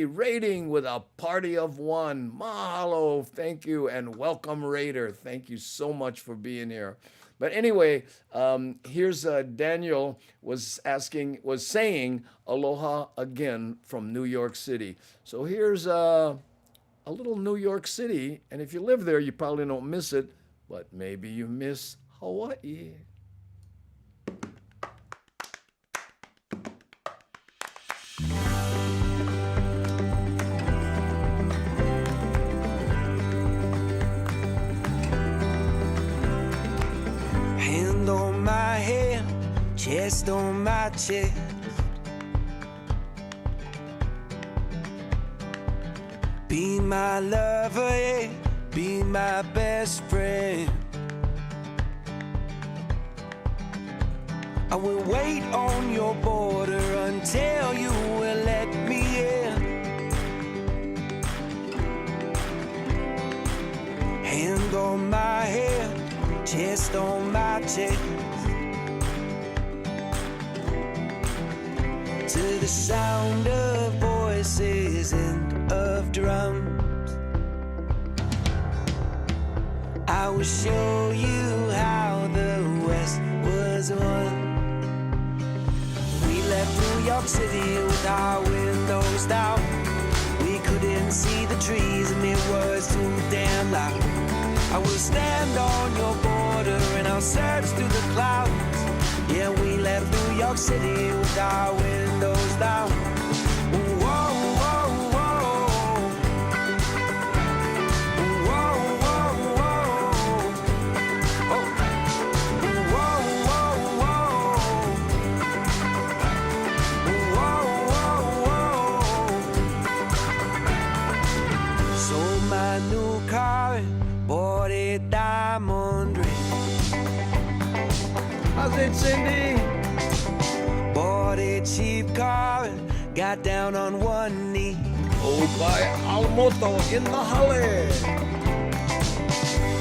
raiding with a party of one. Mahalo, thank you, and welcome Raider. Thank you so much for being here. But anyway, here's Daniel was saying aloha again from New York City. So here's a little New York City, and if you live there, you probably don't miss it, but maybe you miss Hawaii. Hand on my head, chest on my chest. Be my lover, yeah, be my best friend. I will wait on your border until you will let me in. Hand on my head, chest on my chest. To the sound of voices and of drums, I will show you how the West was won. We left New York City with our windows down. We couldn't see the trees and it was too damn loud. I will stand on your border and I'll search through the clouds. Yeah, we left New York City with our windows down. Whoa, whoa, whoa. Whoa, whoa, whoa. Oh. Whoa, whoa, whoa. Whoa, whoa, whoa. Sold my new car and bought a diamond ring. How's it, Cindy? Bought a cheap car and got down on one knee. Oh, by Almoto in the Halle.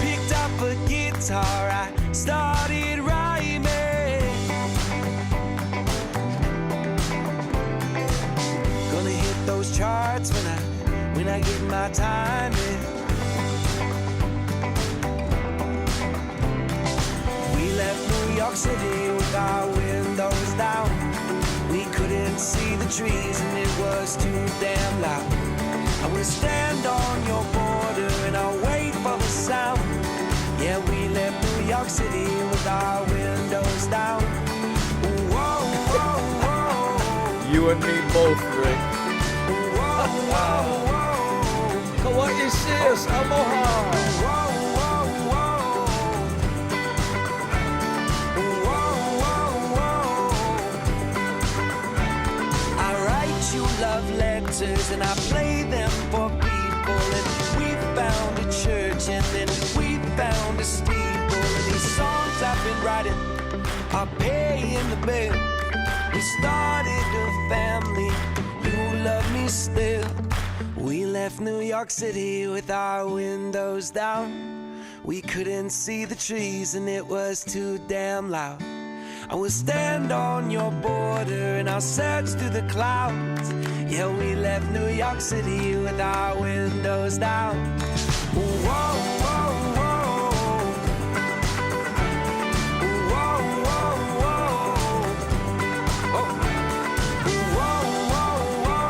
Picked up a guitar, I started rhyming. Gonna hit those charts when I get my time in. We left New York City with our windows down. We couldn't see the trees and it was too damn loud. I will stand on your border and I'll wait for the sound. Yeah, we left New York City with our windows down. Whoa, whoa, whoa. You and me both, Rick. Whoa, whoa, whoa. Kawaii sis, aloha. Whoa, whoa, whoa. Whoa, whoa, whoa. I write you love letters and I play them for people. And we found a church and then we found a steeple. And these songs I've been writing are paying the bill. We started a family, you love me still. We left New York City with our windows down. We couldn't see the trees and it was too damn loud. I will stand on your border and I'll search through the clouds. Yeah, we left New York City with our windows down. Whoa, whoa, whoa. Whoa, whoa, whoa. Oh. Whoa, whoa, whoa.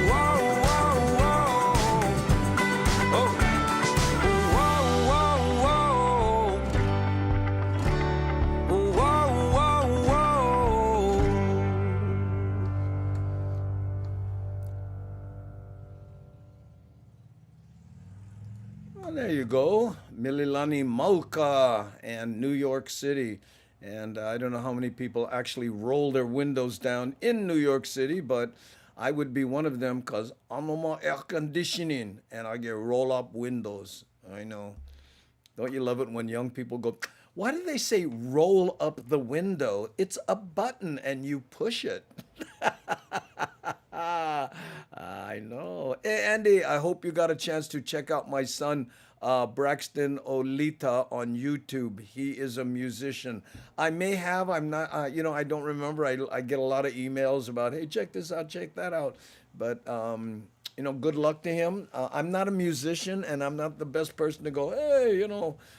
Whoa, whoa, whoa. Oh. there you go. Mililani Mauka and New York City. And I don't know how many people actually roll their windows down in New York City, but I would be one of them because I'm on my air conditioning and I get roll up windows. I know. Don't you love it when young people go, why do they say roll up the window? It's a button and you push it. I know. Hey, Andy, I hope you got a chance to check out my son, Braxton Olita, on YouTube. He is a musician. I'm not, I don't remember. I get a lot of emails about, hey, check this out, check that out. But, good luck to him. I'm not a musician and I'm not the best person to go, hey,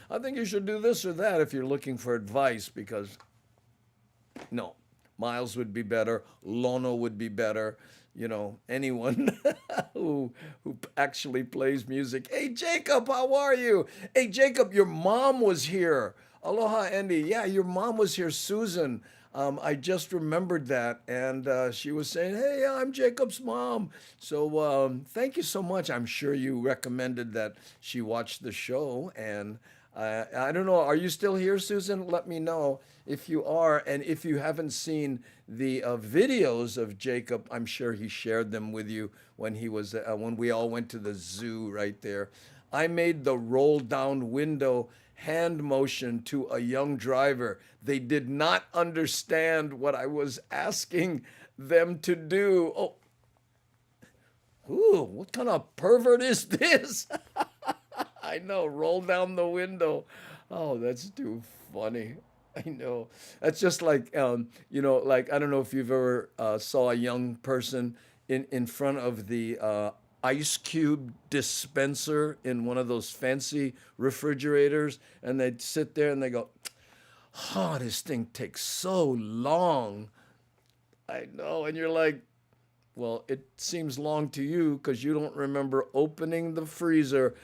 I think you should do this or that if you're looking for advice because, no. Miles would be better. Lono would be better. Anyone who actually plays music. Hey, Jacob, how are you? Hey, Jacob, your mom was here. Aloha, Andy. Yeah, your mom was here, Susan. I just remembered that, and she was saying, "Hey, I'm Jacob's mom." So thank you so much. I'm sure you recommended that she watch the show, and I don't know. Are you still here, Susan? Let me know if you are, and if you haven't seen the videos of Jacob, I'm sure he shared them with you when he was when we all went to the zoo right there. I made the roll down window hand motion to a young driver. They did not understand what I was asking them to do. Oh, ooh, what kind of pervert is this? I know, roll down the window. Oh, that's too funny. I know. That's just like, like, I don't know if you've ever saw a young person in front of the ice cube dispenser in one of those fancy refrigerators, and they'd sit there and they go, oh, this thing takes so long. I know. And you're like, well, it seems long to you because you don't remember opening the freezer,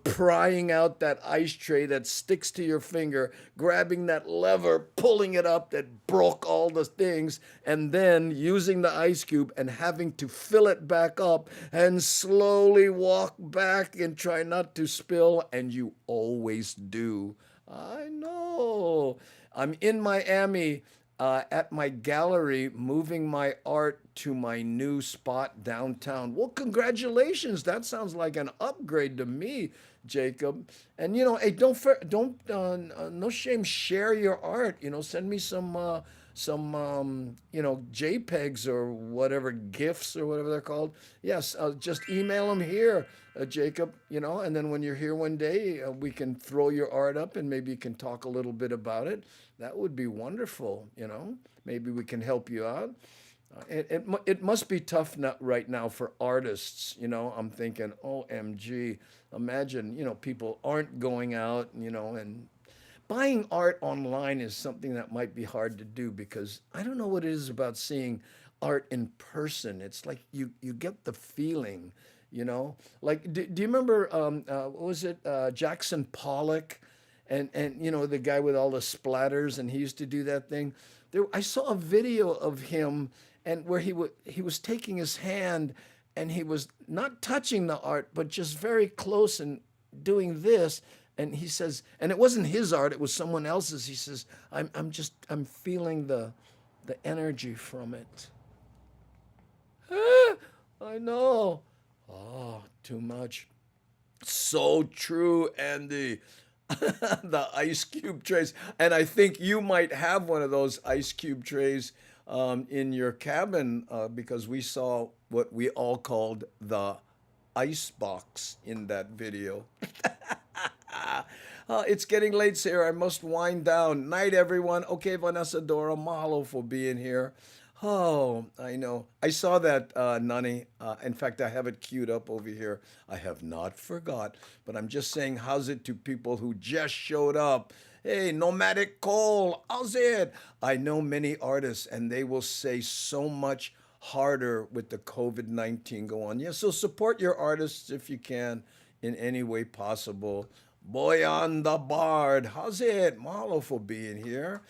prying out that ice tray that sticks to your finger, grabbing that lever, pulling it up that broke all the things, and then using the ice cube and having to fill it back up and slowly walk back and try not to spill, and you always do. I know. I'm in Miami. At my gallery, moving my art to my new spot downtown. Well, congratulations! That sounds like an upgrade to me, Jacob. And hey, don't no shame, share your art. Send me some JPEGs or whatever, GIFs or whatever they're called. Yes, just email them here, Jacob. And then when you're here one day, we can throw your art up and maybe you can talk a little bit about it. That would be wonderful. Maybe we can help you out. It must be tough right now for artists. I'm thinking, OMG, imagine, people aren't going out, and buying art online is something that might be hard to do because I don't know what it is about seeing art in person. It's like you get the feeling, Like, do you remember, what was it, Jackson Pollock? And the guy with all the splatters, and he used to do that thing. I saw a video of him, and where he was taking his hand, and he was not touching the art, but just very close and doing this. And he says, and it wasn't his art; it was someone else's. He says, I'm feeling the energy from it. I know. Oh, too much. So true, Andy. The ice cube trays. And I think you might have one of those ice cube trays in your cabin because we saw what we all called the ice box in that video. It's getting late, Sarah. I must wind down. Night, everyone. Okay, Vanessa Dora, mahalo for being here. Oh, I know. I saw that, Nani. In fact, I have it queued up over here. I have not forgot, but I'm just saying, how's it to people who just showed up? Hey, Nomadic Cole, how's it? I know many artists, and they will say so much harder with the COVID-19 go on. Yeah, so support your artists if you can in any way possible. Boyan the Bard, how's it? Mahalo for being here.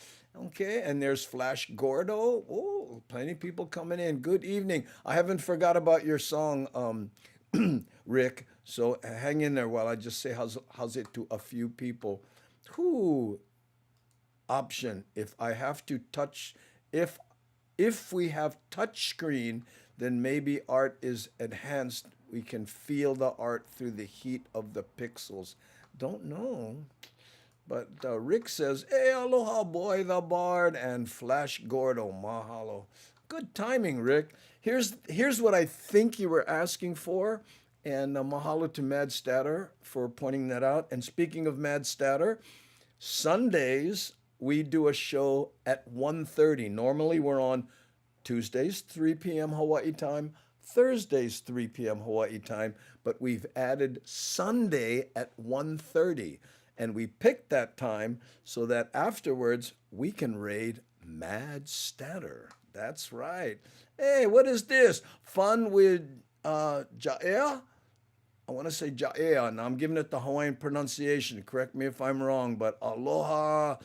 Okay, and there's Flash Gordo. Oh, plenty of people coming in. Good evening. I haven't forgot about your song, Rick. So hang in there while I just say how's it to a few people. Who option if I have to touch if we have touch screen, then maybe art is enhanced. We can feel the art through the heat of the pixels. Don't know. But Rick says, "Hey, aloha, boy, the bard," and Flash Gordo, mahalo. Good timing, Rick. Here's what I think you were asking for, and mahalo to Mad Statter for pointing that out. And speaking of Mad Statter, Sundays we do a show at 1:30. Normally we're on Tuesdays, 3 p.m. Hawaii time, Thursdays, 3 p.m. Hawaii time, but we've added Sunday at 1:30. And we picked that time so that afterwards we can raid Mad Statter. That's right. Hey, what is this? Fun with Ja'ea? I want to say Ja'ea, and I'm giving it the Hawaiian pronunciation. Correct me if I'm wrong, but aloha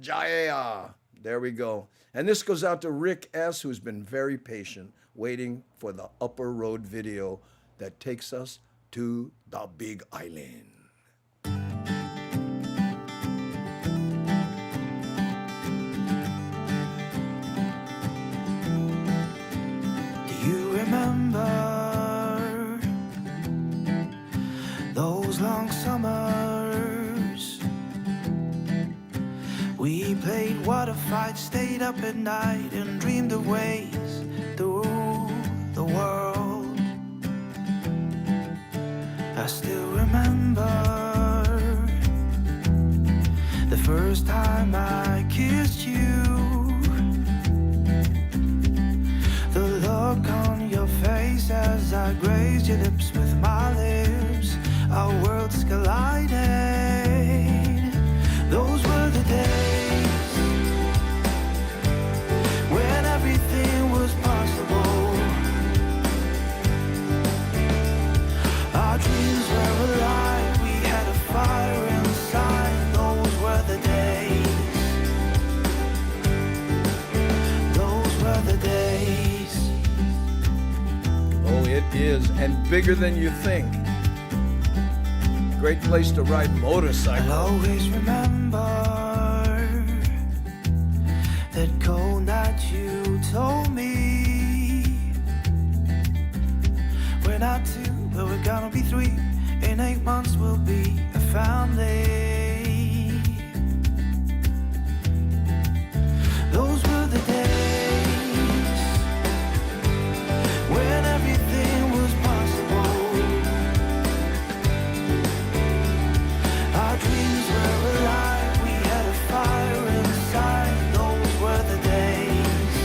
Ja'ea. There we go. And this goes out to Rick S., who's been very patient, waiting for the Upper Road video that takes us to the Big Island. You remember those long summers? We played water fights, stayed up at night, and dreamed of ways through the world. I still remember the first time I kissed you. The look on your face as I grazed your lips with my lips. Our worlds collided. Those were the days when everything was possible. Our dreams were alive. We had a fire inside. Those were the days. Those were the days. Oh, it is, and bigger than you think. Great place to ride motorcycle. I'll always remember that cold night you told me we're not two, but we're gonna be three. In 8 months we'll be a family. Those were the days when everything was possible. Our dreams were alive. We had a fire inside. Those were the days.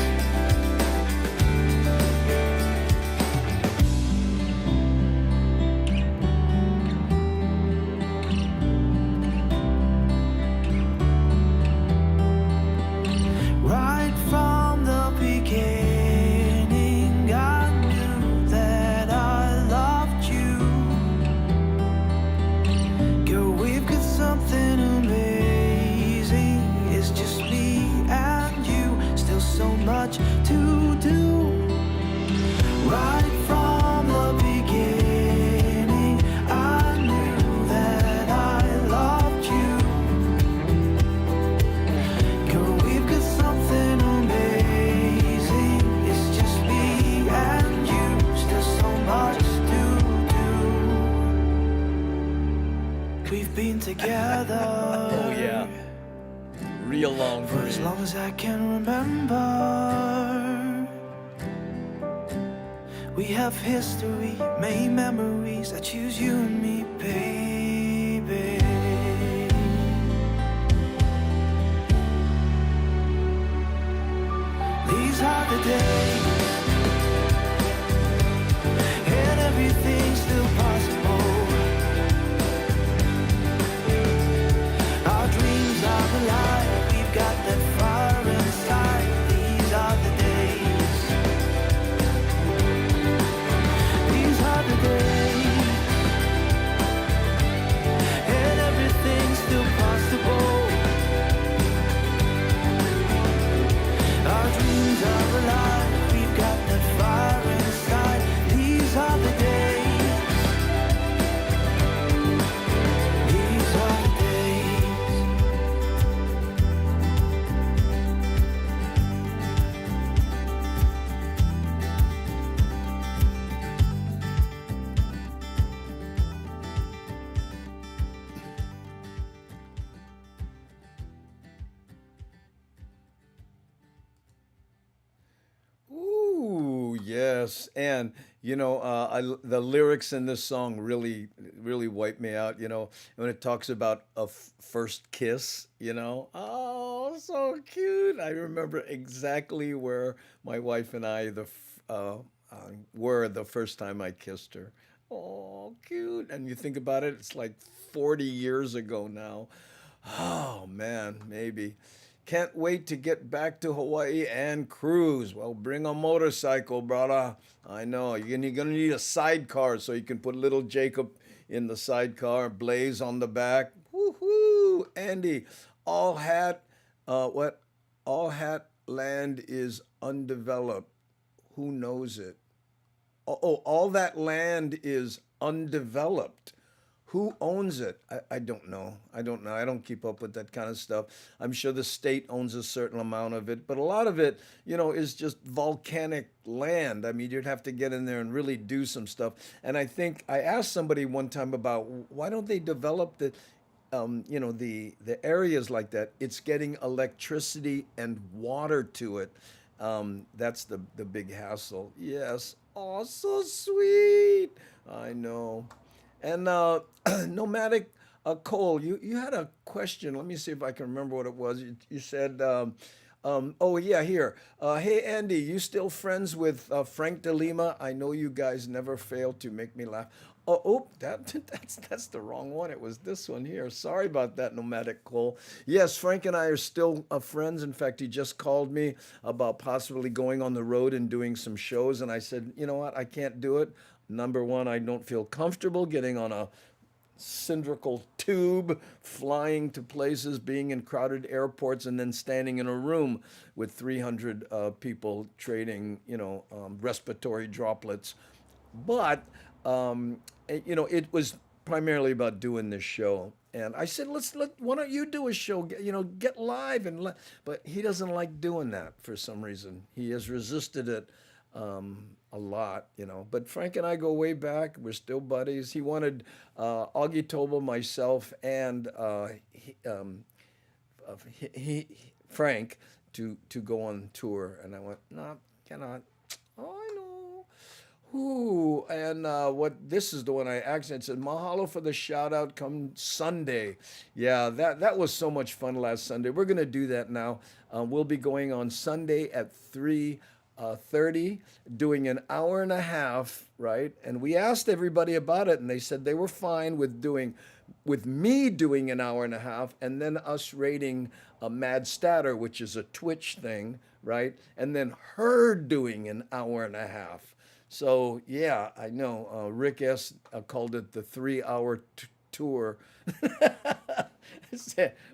Right from the beginning, I knew that I loved you. Girl, we've got something amazing. It's just me and you. Still so much to do. Right from the beginning, I knew that I loved you. Girl, we've got something amazing. It's just me and you. Still so much to do. We've been together. Oh, yeah. Real long For as version. long as I can remember. We have history, made memories. I choose you and me, baby. These are the days, and everything's still possible. Our dreams are alive. We've got that fire inside. These are the days. These are the days, and everything's still possible. Our dreams are alive. Yes, and the lyrics in this song really wipe me out. When it talks about a first kiss. Oh, so cute. I remember exactly where my wife and I were the first time I kissed her. Oh, cute. And you think about it, it's like 40 years ago now. Oh man, maybe. Can't wait to get back to Hawaii and cruise. Well, bring a motorcycle, brother. I know. You're gonna need a sidecar so you can put little Jacob in the sidecar, Blaze on the back. Woohoo! Andy, all hat, what? All hat land is undeveloped. Who knows it? All that land is undeveloped. Who owns it? I don't know. I don't know. I don't keep up with that kind of stuff. I'm sure the state owns a certain amount of it, but a lot of it, is just volcanic land. I mean, you'd have to get in there and really do some stuff. And I think I asked somebody one time about why don't they develop the areas like that. It's getting electricity and water to it. That's the big hassle. Yes. Oh, so sweet. I know. And nomadic Cole, you had a question. Let me see if I can remember what it was. You said, oh yeah, here. Hey Andy, you still friends with Frank De Lima? I know you guys never fail to make me laugh. That's the wrong one. It was this one here. Sorry about that, nomadic Cole. Yes, Frank and I are still friends. In fact, he just called me about possibly going on the road and doing some shows, and I said, you know what, I can't do it. Number one, I don't feel comfortable getting on a cylindrical tube, flying to places, being in crowded airports, and then standing in a room with 300 people trading, respiratory droplets. But it was primarily about doing this show. And I said, why don't you do a show? Get live But he doesn't like doing that for some reason. He has resisted it a lot. But Frank and I go way back. We're still buddies. He wanted Augie Tobel, myself, and Frank to go on tour, and I went, no, cannot. Oh, I know. Ooh, and this is the one I accidentally said, mahalo for the shout out come Sunday. Yeah, that was so much fun last Sunday. We're gonna do that now. We'll be going on Sunday at 3:30, doing an hour and a half, right? And we asked everybody about it, and they said they were fine with me doing an hour and a half, and then us rating a Mad Statter, which is a Twitch thing, right? And then her doing an hour and a half. So yeah, I know. Rick S. Called it the 3-hour tour.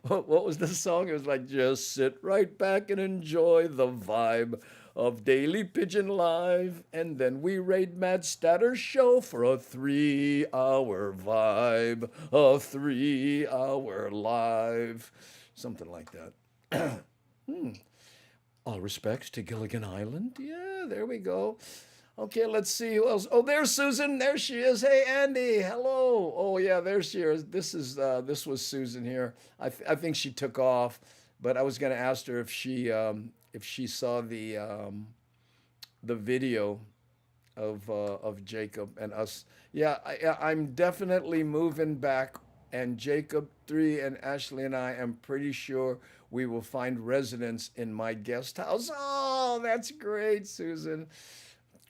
What was the song? It was like, just sit right back and enjoy the vibe of Daily Pigeon Live, and then we raid Mad Statter show for a 3-hour vibe, a 3-hour live, something like that. All respects to Gilligan Island. Yeah, there we go. Okay, let's see who else. Oh, there's Susan. There she is. Hey, Andy. Hello. Oh, yeah, there she is. This was Susan here. I think she took off, but I was going to ask her if she saw the video of Jacob and us. Yeah, I'm definitely moving back, and Jacob 3 and Ashley and I am pretty sure we will find residence in my guest house. Oh, that's great, Susan.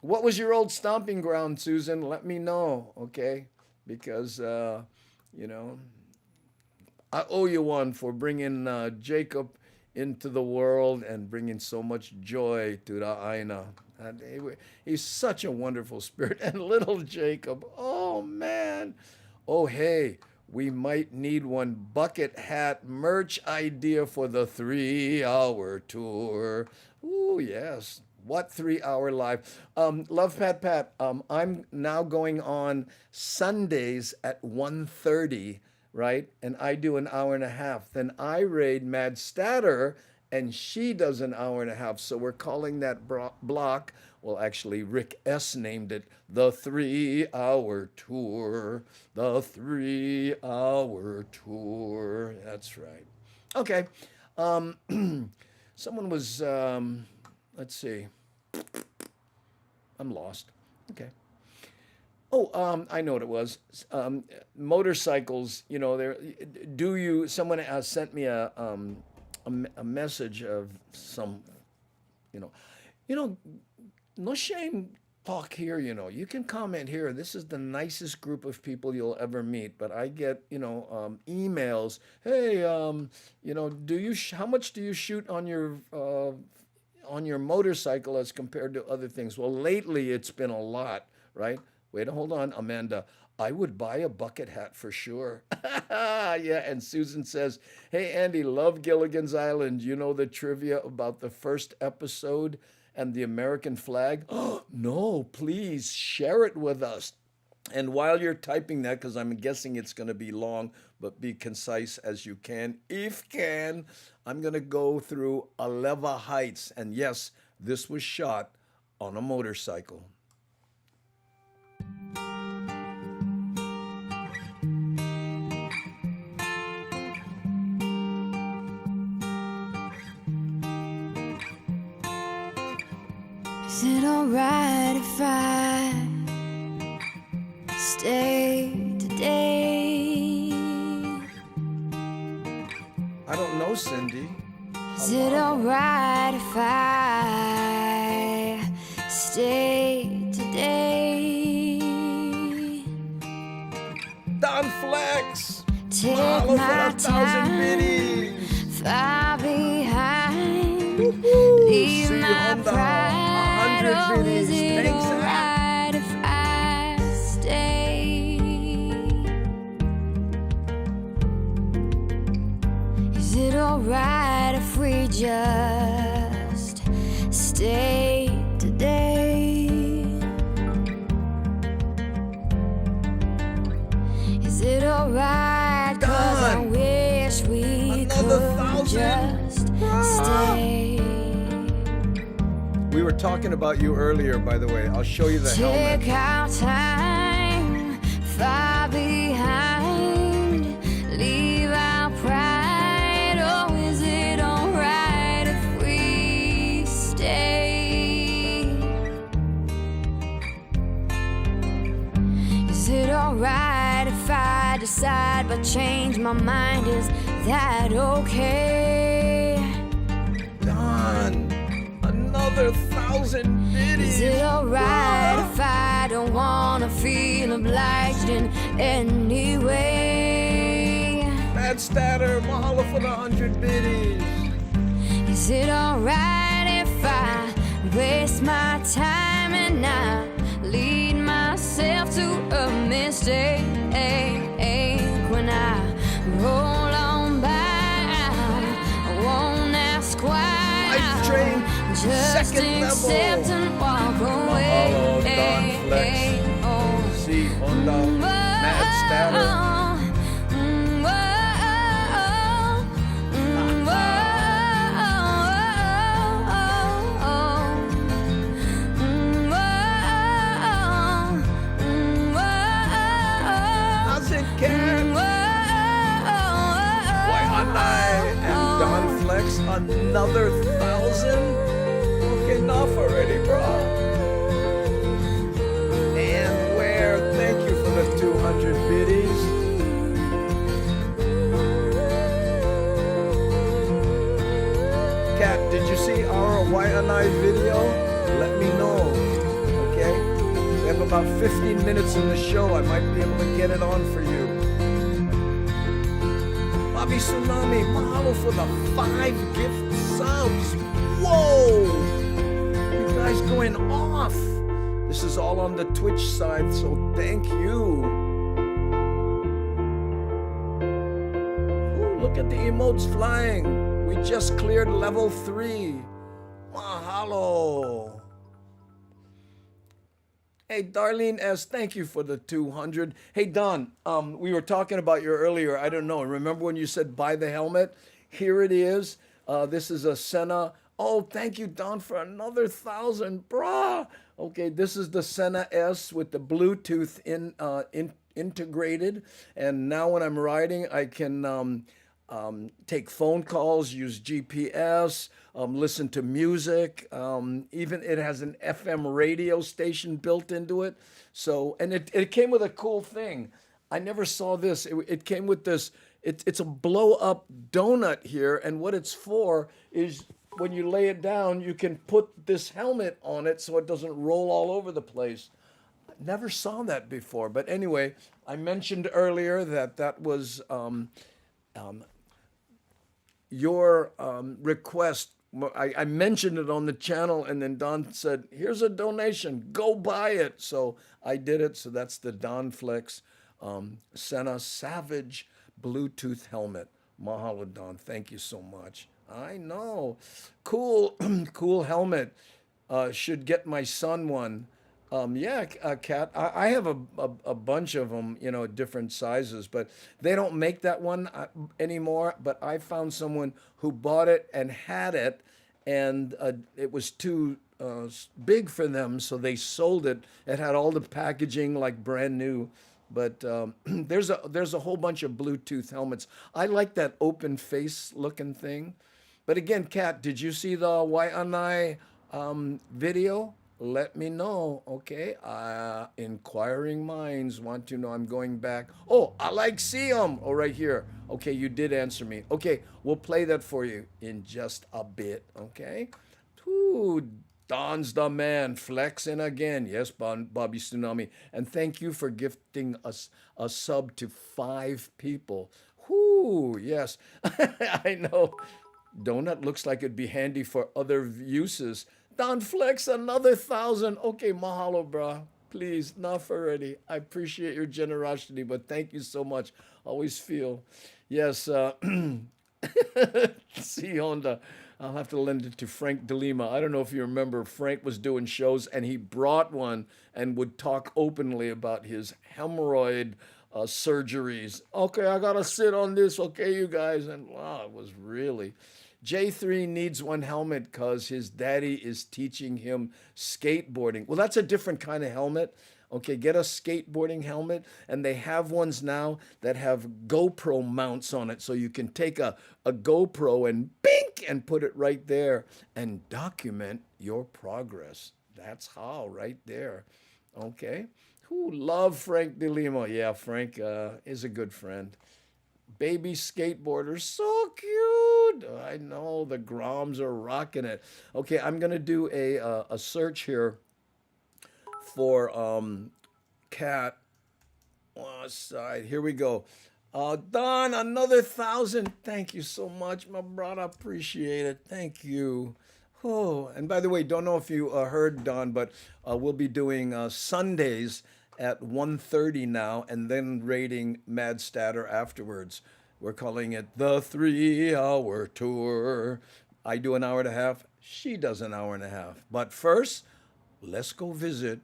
What was your old stomping ground, Susan? Let me know, okay? Because, I owe you one for bringing Jacob into the world and bringing so much joy to the Aina. And he's such a wonderful spirit. And little Jacob, oh, man. Oh, hey, we might need one bucket hat merch idea for the 3-hour tour. Ooh, yes. What 3-hour live? Love Pat. I'm now going on Sundays at 1:30, right? And I do an hour and a half. Then I raid Mad Statter, and she does an hour and a half. So we're calling that block. Well, actually, Rick S. named it the 3-hour tour. The 3-hour tour. That's right. Okay. Someone was. Let's see. I'm lost. Okay. Oh, I know what it was. Motorcycles. You know, there. Do you? Someone sent me a message of some. You know, you know, no shame talk here. You know, you can comment here. This is the nicest group of people you'll ever meet. But I get, emails. Hey, do you? How much do you shoot on your motorcycle as compared to other things? Well, lately it's been a lot, right? Wait, hold on, Amanda. I would buy a bucket hat for sure. Yeah, and Susan says, hey, Andy, love Gilligan's Island. You know the trivia about the first episode and the American flag? Oh, no, please share it with us. And while you're typing that, because I'm guessing it's going to be long, but be concise as you can, if can, I'm going to go through Aleva Heights. And yes, this was shot on a motorcycle. Is it alright if I stay today? I don't know, Cindy. Is it alright if I stay today? Don Flex! Take Mahalo for my 1,000 time, biddies! far behind. Woo-hoo! Leave See you my on the pride. 100 Oh, is biddies. it Thanks, Al. alright if I stay? Is it alright if we just stay today? Is it alright? 'Cause I Done. wish we Another could 1,000. just stay. We were talking about you earlier, by the way. I'll show you the helmet. Take our time, far behind. Leave our pride. Oh, is it alright if we stay? Is it alright if I decide but change my mind? Is that okay? Don, another 1,000 biddies. Is it alright if I don't wanna feel obliged in any way? Matt Statter, mahalo for the 100 biddies. Is it alright if I waste my time and not lead myself to a mistake? When I roll on by, I won't ask why. Life Train, Just second accept level. and walk away. Mahalo, Don Flex. Oh. See, Honda, Matt Statter. How's it, Cat? Why, Anai and Don Flex, another 1,000? Okay, enough already, bro. And where? Thank you for the 200 biddies. Kat, did you see our Waianae video? Let me know, okay? We have about 15 minutes in the show. I might be able to get it on for you. Bobby Tsunami, mahalo for the 5 gift subs. Whoa! You guys going off. This is all on the Twitch side, so thank you. Ooh, look at the emotes flying. We just cleared level 3. Mahalo. Hey, Darlene S., thank you for the 200. Hey, Don, we were talking about you earlier. I don't know. Remember when you said buy the helmet? Here it is. This is a Senna. Oh, thank you, Don, for another 1,000. Brah. Okay, this is the Senna S with the Bluetooth integrated. And now when I'm riding, I can take phone calls, use GPS, listen to music. Even it has an FM radio station built into it. So, and it came with a cool thing. I never saw this. It came with this. It's a blow up donut here, and what it's for is when you lay it down, you can put this helmet on it so it doesn't roll all over the place. Never saw that before. But anyway, I mentioned earlier that was your request. I mentioned it on the channel, and then Don said, "Here's a donation. Go buy it." So I did it. So that's the Don Flex Senna Savage Bluetooth helmet. Mahalo, Don. Thank you so much. I know. Cool, cool helmet. Should get my son one. Yeah, Kat, I have a bunch of them, different sizes, but they don't make that one anymore. But I found someone who bought it and had it, and it was too big for them, so they sold it. It had all the packaging like brand new, but there's a whole bunch of Bluetooth helmets. I like that open face looking thing. But again, Kat, did you see the Waianae video? Let me know, okay? Inquiring minds want to know. I'm going back. Oh, I like Siam. Oh, right here. Okay, you did answer me. Okay, we'll play that for you in just a bit, okay? Ooh, Don's the man, flexing again. Yes, Bobby Tsunami. And thank you for gifting us a sub to 5 people. Whoo, yes. I know. Donut looks like it'd be handy for other uses. Don Flex, another 1,000. Okay, mahalo, brah. Please, enough already. I appreciate your generosity, but thank you so much. Always feel. Yes, see Honda. I'll have to lend it to Frank DeLima. I don't know if you remember, Frank was doing shows, and he brought one and would talk openly about his hemorrhoid surgeries. Okay, I got to sit on this. Okay, you guys. And wow, it was really... J3 needs one helmet because his daddy is teaching him skateboarding. Well, that's a different kind of helmet. Okay, get a skateboarding helmet. And they have ones now that have GoPro mounts on it. So you can take a GoPro and bink and put it right there and document your progress. That's how, right there. Okay. Who love Frank DeLima? Yeah, Frank is a good friend. Baby skateboarders, so cute. I know, the Groms are rocking it. Okay, I'm going to do a search here for Cat. Side. Here we go. Don, another 1,000. Thank you so much, my brother. Appreciate it. Thank you. Oh, and by the way, don't know if you heard, Don, but we'll be doing Sundays at 1:30 now, and then rating Mad Statter afterwards. We're calling it the 3-hour tour. I do an hour and a half. She does an hour and a half. But first, let's go visit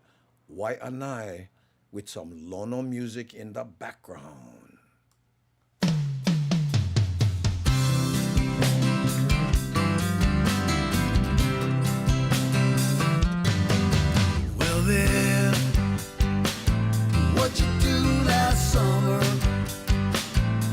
Waianae with some Lono music in the background. Well then, what you do last summer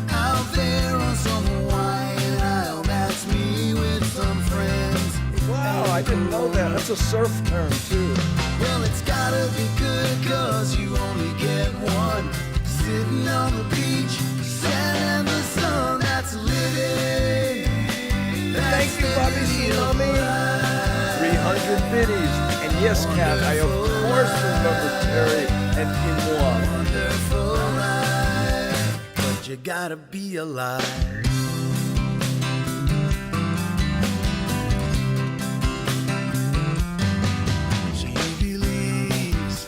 out there on some Hawaiian isle? That's me with some friends. Wow, I didn't know that. That's a surf term, too. Well, it's gotta be good, cause you only get one. Sitting on the beach, sand and the sun, that's living. Thank you, Bobby Tsunami. 300 biddies. And yes, Kat, I of course remember Terry and Imoa. Wonderful life, but you gotta be alive. She believes,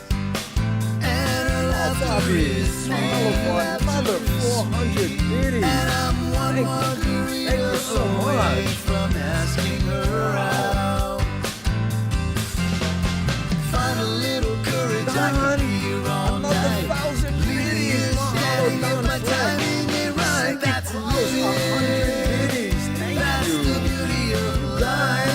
and her love Bobby, is sweet. another 400 biddies. And I'm one margarita so away much. from asking her out. Find a little courage, I Don, could be here all another night. 1,000 biddies. Standing if my timing ain't right, that's living. 100 biddies. Thank That's you. the beauty of life.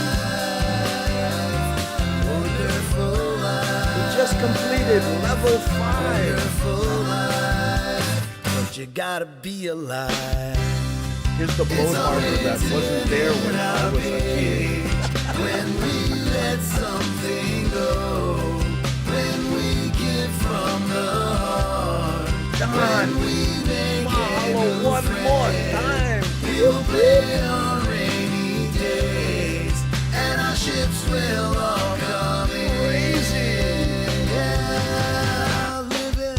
Wonderful life. We just completed level 5. Wonderful life, but you gotta be alive. Here's the boat harbor that wasn't there when I was a kid. When we let something go, when we give from the heart, Don, mahalo one more time. we'll play on rainy days, and our ships will all come in. Crazy. Yeah, living.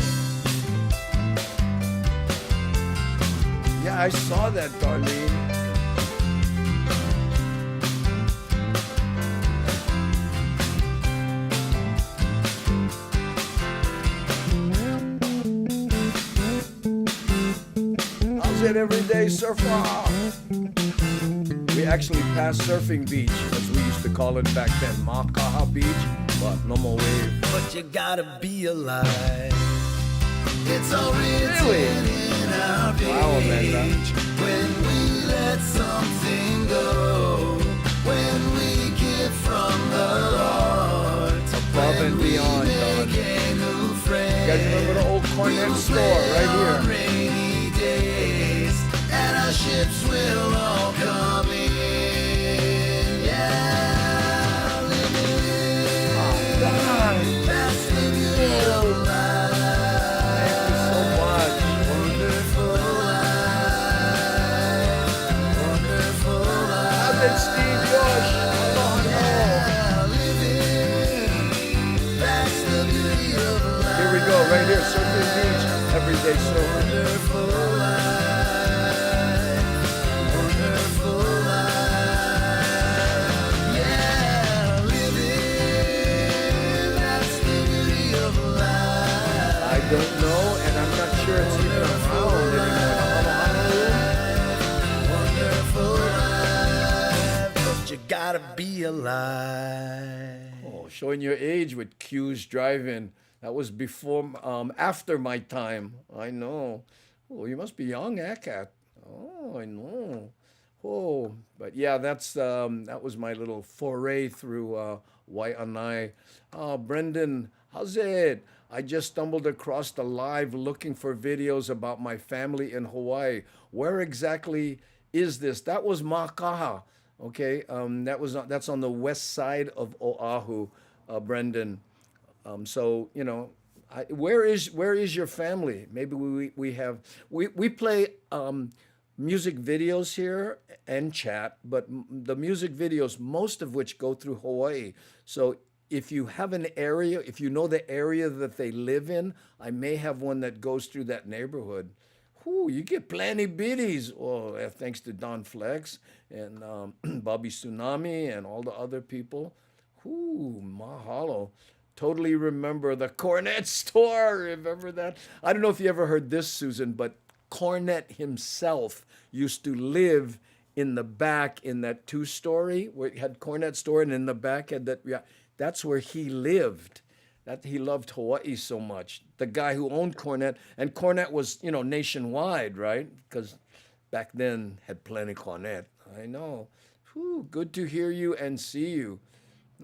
Yeah, I saw that, Darlene. How's it everyday surfer? We actually passed Surfing Beach, as we used to call it back then, Makaha Beach, but no more wave. But you gotta be alive. It's all written Really? in our page. Wow, Amanda. When we let something go, when we give from the heart, Above and beyond, Don. make a new friend. You guys remember the old Cornet store right here? Rainy days, and our ships will all come in. Yeah, living. Don, That's the beauty of life. thank you so much. Wonderful life. Wonderful life. How's it, Steve Josh? Yeah, living. That's the beauty of life. Here we go, right here, Surfing Beach, everyday surfer. Wonderful life. Wonderful life. Yeah, living. That's the beauty of life. I don't know, and I'm not sure it's even around anymore. Wonderful life. But you gotta be alive. Oh, showing your age with Q's Drive-In. That was before, after my time. I know. Oh, you must be young, Cat. Oh, I know. Oh, but yeah, that was my little foray through Waianae. Brendan, how's it? I just stumbled across the live looking for videos about my family in Hawaii. Where exactly is this? That was Makaha. Okay, that's on the west side of Oahu, Brendan. So you know, where is your family? Maybe we play music videos here and chat, but the music videos, most of which go through Hawaii. So if you have an area, if you know the area that they live in, I may have one that goes through that neighborhood. Whew, you get plenty biddies. Oh, thanks to Don Flex and Bobby Tsunami and all the other people. Whew, mahalo. Totally remember the Cornet store. Remember that? I don't know if you ever heard this, Susan, but Cornet himself used to live in the back in that two-story where it had Cornet store, and in the back had that. Yeah, that's where he lived. That he loved Hawaii so much. The guy who owned Cornet, and Cornet was, nationwide, right? Because back then had plenty Cornet. I know. Whew, good to hear you and see you.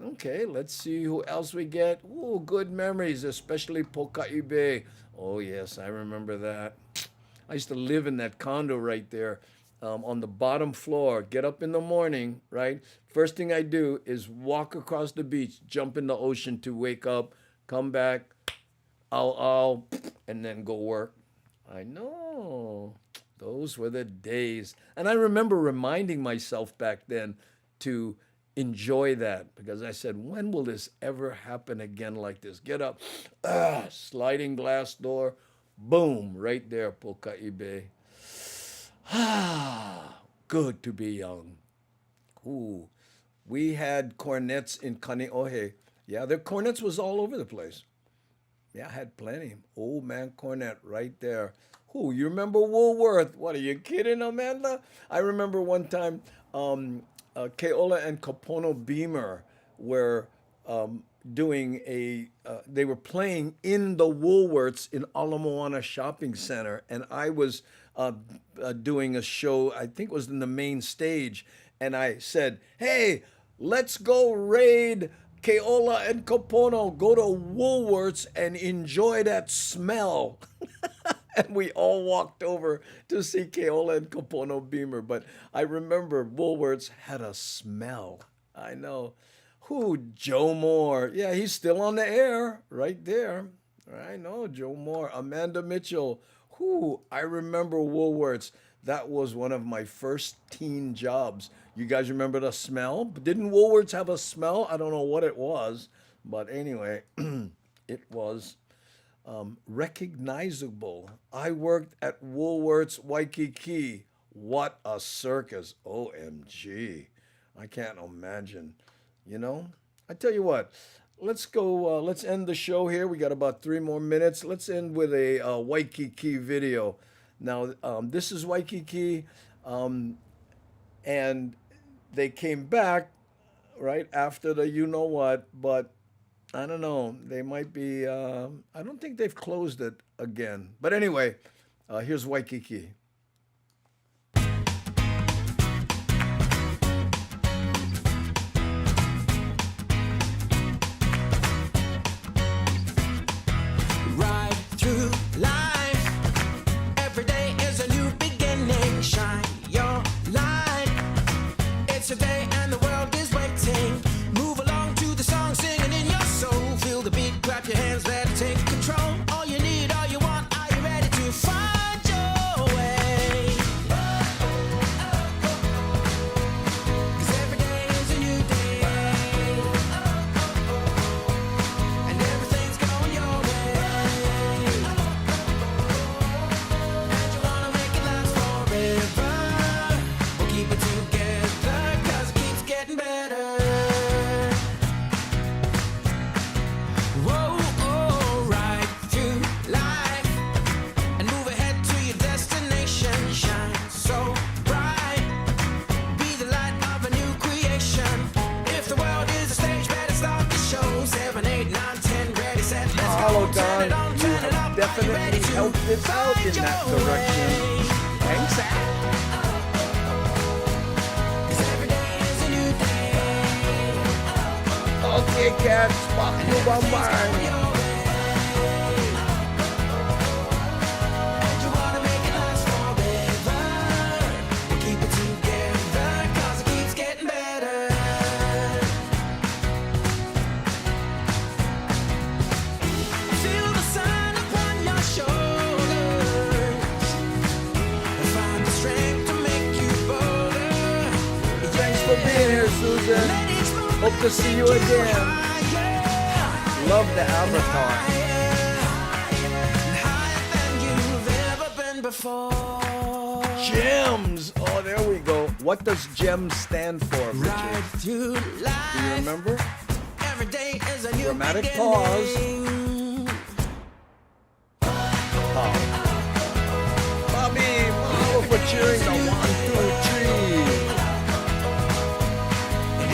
Okay, let's see who else we get. Ooh, good memories, especially Poka'ibe. Oh yes, I remember that. I used to live in that condo right there, on the bottom floor. Get up in the morning, right? First thing I do is walk across the beach, jump in the ocean to wake up, come back, ow, and then go work. I know. Those were the days. And I remember reminding myself back then to enjoy that, because I said, when will this ever happen again like this? Get up, sliding glass door, boom, right there, Poka'ibe. Good to be young. Ooh, we had cornets in Kaneohe. Yeah, their cornets was all over the place. Yeah, I had plenty. Old man cornet right there. Who, you remember Woolworth? What, are you kidding, Amanda? I remember one time, Keola and Kapono Beamer were they were playing in the Woolworths in Ala Moana Shopping Center, and I was doing a show, I think it was in the main stage, and I said, hey, let's go raid Keola and Kapono, go to Woolworths and enjoy that smell. and we all walked over to see Keola and Kapono Beamer. But I remember Woolworths had a smell. I know. Who? Joe Moore. Yeah, he's still on the air right there. I know, Joe Moore. Amanda Mitchell. Who? I remember Woolworths. That was one of my first teen jobs. You guys remember the smell? Didn't Woolworths have a smell? I don't know what it was, but anyway, it was recognizable. I worked at Woolworths Waikiki. What a circus. OMG. I can't imagine. You know? I tell you what, let's go, let's end the show here. We got about 3 more minutes. Let's end with a Waikiki video. Now, this is Waikiki, and they came back right after the you know what, but I don't know. They might be, I don't think they've closed it again. But anyway, here's Waikiki. Ride through life. Every day is a new beginning. Shine your light. It's a day and the world is waiting. Move along to the song, singing in your soul. Feel the beat, clap your hands, let it take control. All you need, all you want, are you ready to find your way? 'Cause every day is a new day. And everything's going your way. And you wanna make it last forever. We'll keep it together, 'cause it keeps getting better. Whoa, oh, ride through life and move ahead to your destination. Shine so bright, be the light of a new creation. If the world is a stage, better start the show. 7, 8, 9, 10, ready, set, let's go. Mahalo, Turn Don. it on, You turn it have up. Are you ready definitely to helped this out in find that your direction. way? Thanks, Al. 'Cause every day is a new day. Okay, cats. Fuck you, bye-bye. You wanna make it last forever. We'll keep it together, 'cause it keeps getting better. Feel the sun upon your shoulders. Find the strength to make you bolder. Thanks for being here, Susan. Let each moment Hope to see you take again. higher. Love the avatar. Higher than you've ever been before. Gems. Oh, there we go. What does GEMS stand for, Ride Richard? through Do you life. remember? Every day is a new Dramatic beginning. pause. Bobby, mahalo for cheering the 1, 2, 3.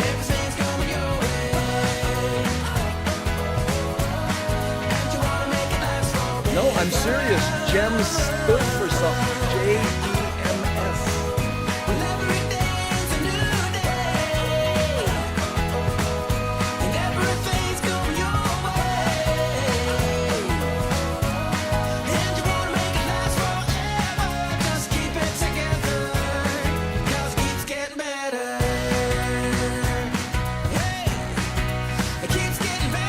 Everything's going your way. And you wanna make it last forever. No, I'm serious. GEMS stood for something. JEMS. Well, every day is a new day. And everything's going your way. And you wanna make it last forever. Just keep it together, 'cause it keeps getting better. Hey, it keeps getting better.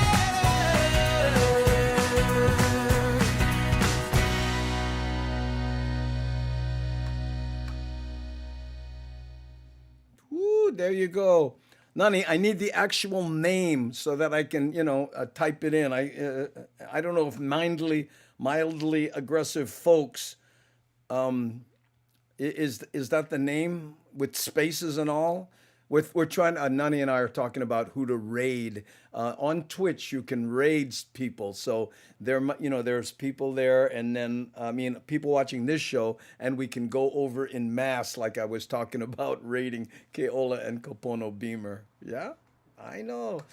Woo, there you go. Nani, I need the actual name so that I can, type it in. I don't know if mildly aggressive folks, is that the name with spaces and all? We're trying. Nani and I are talking about who to raid. On Twitch, you can raid people. So there's people there, and then people watching this show, and we can go over in mass, like I was talking about raiding Keola and Kapono Beamer. Yeah, I know.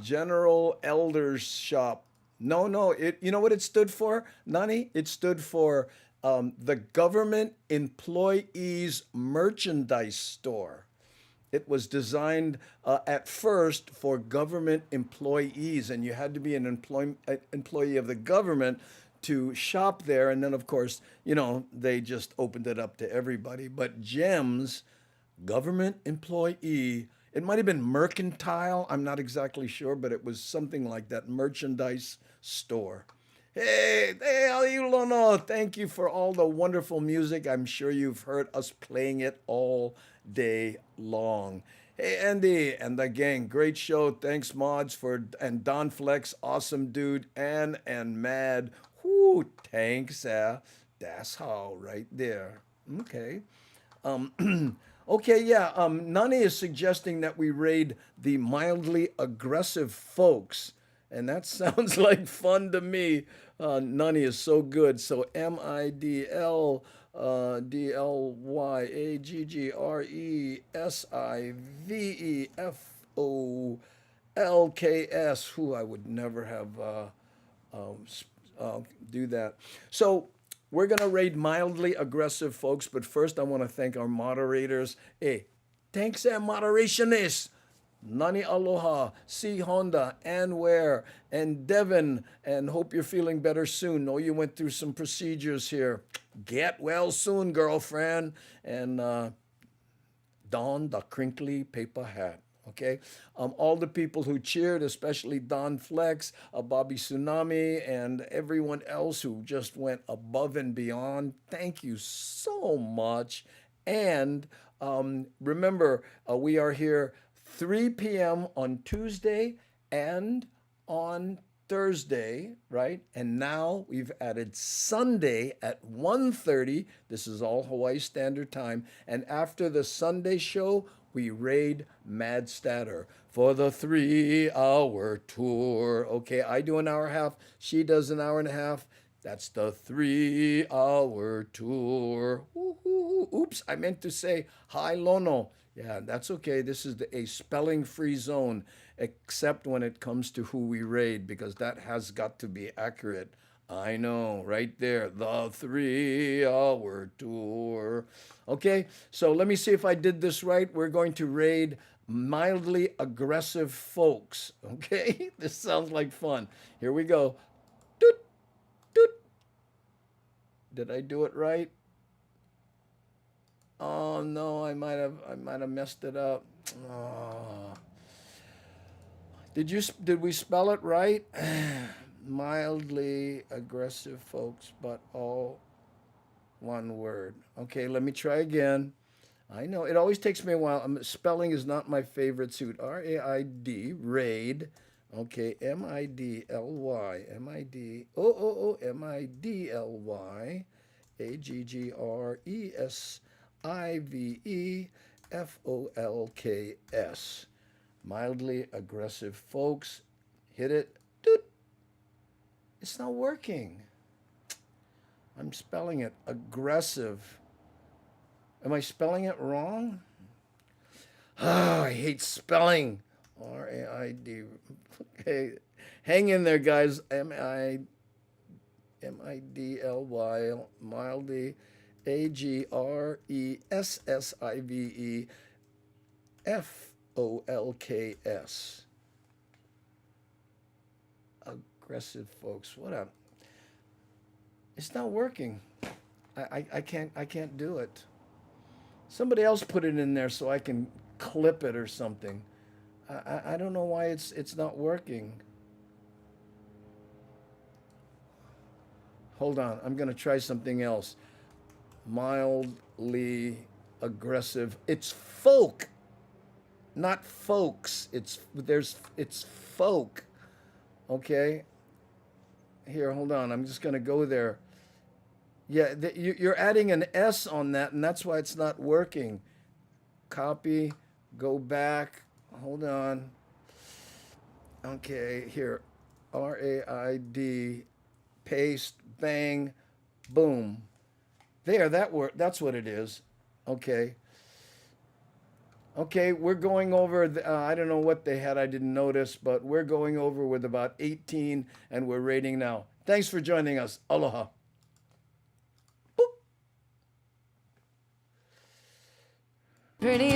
General Elders Shop. No. You know what it stood for, Nani? It stood for the Government Employees Merchandise Store. It was designed at first for government employees, and you had to be an employee of the government to shop there. And then, of course, they just opened it up to everybody. But GEMS, government employee, it might have been mercantile. I'm not exactly sure, but it was something like that, merchandise store. Hey, Aliulono, thank you for all the wonderful music. I'm sure you've heard us playing it all day long. Hey, Andy and the gang, great show. Thanks, Mods, and Don Flex, awesome dude, and Mad. Whoo, thanks, that's how, right there. Okay. Okay, yeah. Nani is suggesting that we raid the mildly aggressive folks, and that sounds like fun to me. Nani is so good. So MIDLYAGGRESIVEFOLKS. Who I would never have do that. So we're going to raid mildly aggressive folks, but first I want to thank our moderators. Hey, thanks, moderationists. Nani Aloha, C Honda, Ann Ware, and Devin, and hope you're feeling better soon. Know you went through some procedures here. Get well soon, girlfriend. And don the crinkly paper hat. Okay, all the people who cheered, especially Don Flex, Bobby Tsunami, and everyone else who just went above and beyond. Thank you so much. And remember, we are here 3 p.m. on Tuesday and on Thursday, right? And now we've added Sunday at 1:30. This is all Hawaii Standard Time. And after the Sunday show, we raid Mad Statter for the 3-hour tour. Okay, I do an hour and a half. She does an hour and a half. That's the 3-hour tour. Woo-hoo-hoo. Oops, I meant to say hi, Lono. Yeah, that's okay. This is a spelling-free zone, except when it comes to who we raid, because that has got to be accurate. I know, right there, the 3-hour tour. Okay, so let me see if I did this right. We're going to raid mildly aggressive folks. Okay, this sounds like fun. Here we go. Doot, doot. Did I do it right? Oh no, I might have messed it up. Oh. Did we spell it right? Mildly aggressive folks, but all one word. Okay, let me try again. I know it always takes me a while. Spelling is not my favorite suit. R-A-I-D, raid. Okay, M-I-D-L-Y, M-I-D, M-I-D-L-Y, A-G-G-R-E-S-I-V-E-F-O-L-K-S. Mildly aggressive folks. Hit it. Doot. It's not working. I'm spelling it aggressive. Am I spelling it wrong? Ah, I hate spelling. R-A-I-D. Okay, hang in there, guys. M-I-D-L-Y, mildly, A-G-R-E-S-S-I-V-E-F-O-L-K-S. Aggressive folks. What up? It's not working. I can't do it. Somebody else put it in there so I can clip it or something. I don't know why it's not working. Hold on, I'm gonna try something else. Mildly aggressive. It's folk, not folks. It's folk. Okay. Here, hold on. I'm just gonna go there. Yeah, you're adding an S on that, and that's why it's not working. Copy, go back. Hold on. Okay, here. R-A-I-D, paste, bang, boom. There, that's what it is. Okay. Okay, we're going over, I don't know what they had, I didn't notice, but we're going over with about 18, and we're rating now. Thanks for joining us. Aloha. Pretty